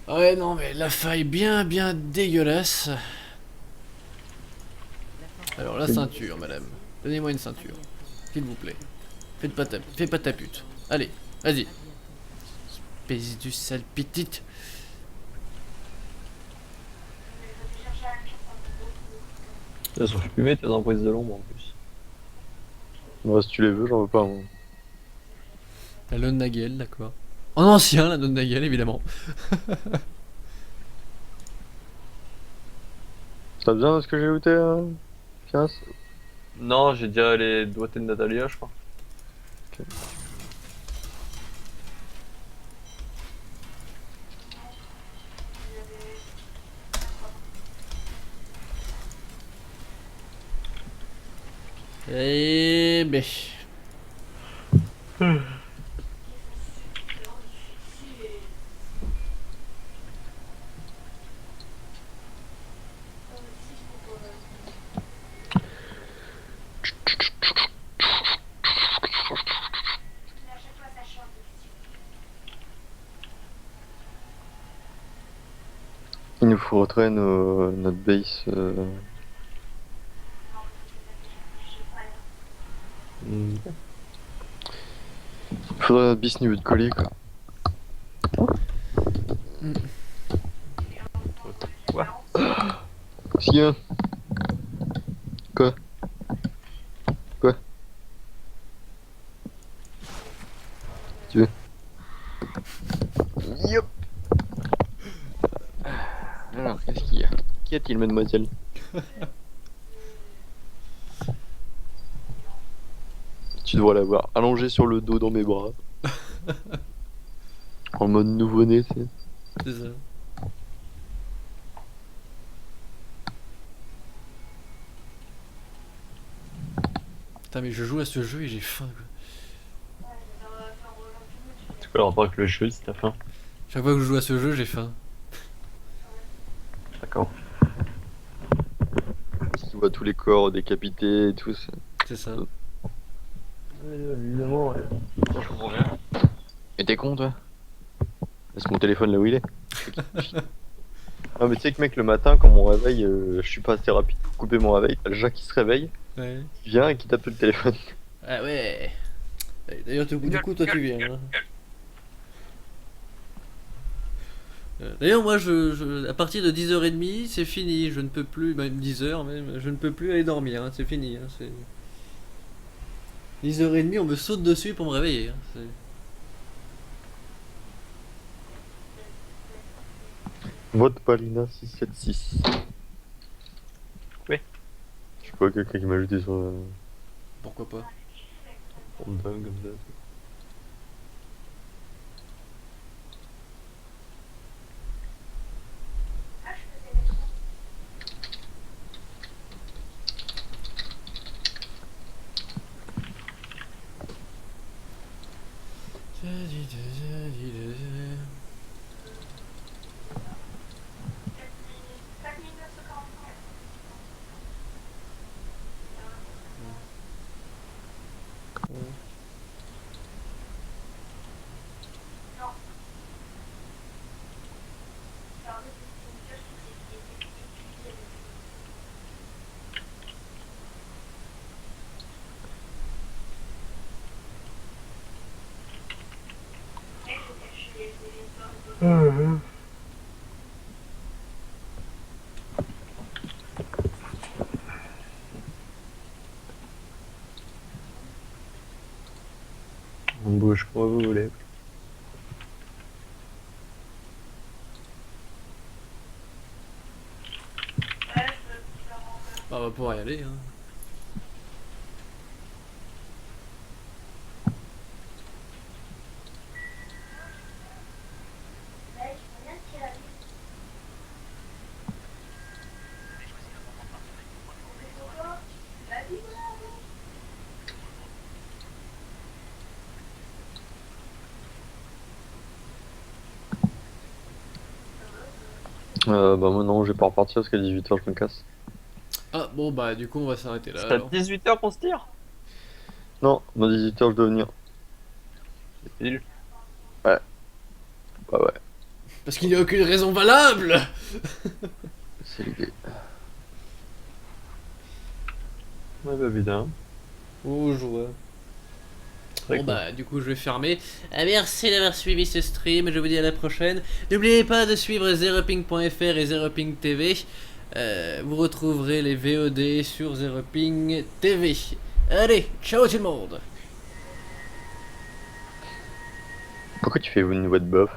Ouais, non, mais la faille bien dégueulasse. Alors, la ceinture, madame. Donnez-moi une ceinture. S'il vous plaît. Fais pas ta pute. Allez, vas-y. Espèce du sale petite. Elles sont fumées tes emprises de l'ombre en plus. Moi, si tu les veux, j'en veux pas moi. La Lone Nagel, d'accord. En ancien, la Lone Nagel, évidemment. Ça te vient de ce que j'ai looté, Firas? Non, j'ai déjà les doigtés de Natalia, je crois. Eh ben. Il nous faut retrouver notre base. Il faudrait notre base niveau de colis quoi. Quoi? Si hein. Quoi? Quoi? Tu veux? Yop. Alors, qu'est-ce qu'il y a? Qu'y a-t-il, mademoiselle? Tu dois la voir allongée sur le dos dans mes bras. En mode nouveau-né, tu sais. C'est ça. Putain, mais je joue à ce jeu et j'ai faim, quoi. C'est quoi le rapport avec le jeu si t'as faim? Chaque fois que je joue à ce jeu, j'ai faim. D'accord. Tu vois tous les corps décapités et tout. C'est ça. Évidemment, ouais. Je comprends bien. Et t'es con, toi? Laisse mon téléphone là où il est. Ah, mais tu sais que, mec, le matin, quand mon réveil, je suis pas assez rapide pour couper mon réveil, t'as le Jacques qui se réveille, Ouais. qui vient et qui tape le téléphone. Ah ouais. D'ailleurs, du coup, toi, tu viens. Hein. D'ailleurs, moi, à partir de 10h30, c'est fini. Je ne peux plus, même 10h, même, je ne peux plus aller dormir. Hein. C'est fini. Hein. 10h30, on me saute dessus pour me réveiller. Hein. Vote Palina 676. Oui. Je sais pas, quelqu'un qui m'a ajouté sur. Pourquoi pas? On me donne comme ça. 5 945. Non. Alors, c'est une pioche qui est étudiée. Je les histoires. On bouge comme vous voulez. Ouais, je leur envoie. Bah, on va pouvoir y aller. Hein. Là, ils vont bien tirer la liste. On fait quoi? Vas-y, voilà. Bah moi non, je vais pas repartir parce qu'à 18h je me casse. Ah, bon, bah, du coup, on va s'arrêter là. C'est à Alors. 18h qu'on se tire. Non, à 18h je dois venir. C'est pile. Bah ouais, Parce qu'il n'y a aucune raison valable. c'est l'idée. Ouais, bah évidemment. Oh, je vois. Très Bon cool. bah du coup je vais fermer. Merci d'avoir suivi ce stream, je vous dis à la prochaine. N'oubliez pas de suivre zeroping.fr et Zeroping TV. Vous retrouverez les VOD sur Zeroping TV. Allez, ciao tout le monde. Pourquoi tu fais une voix de bof?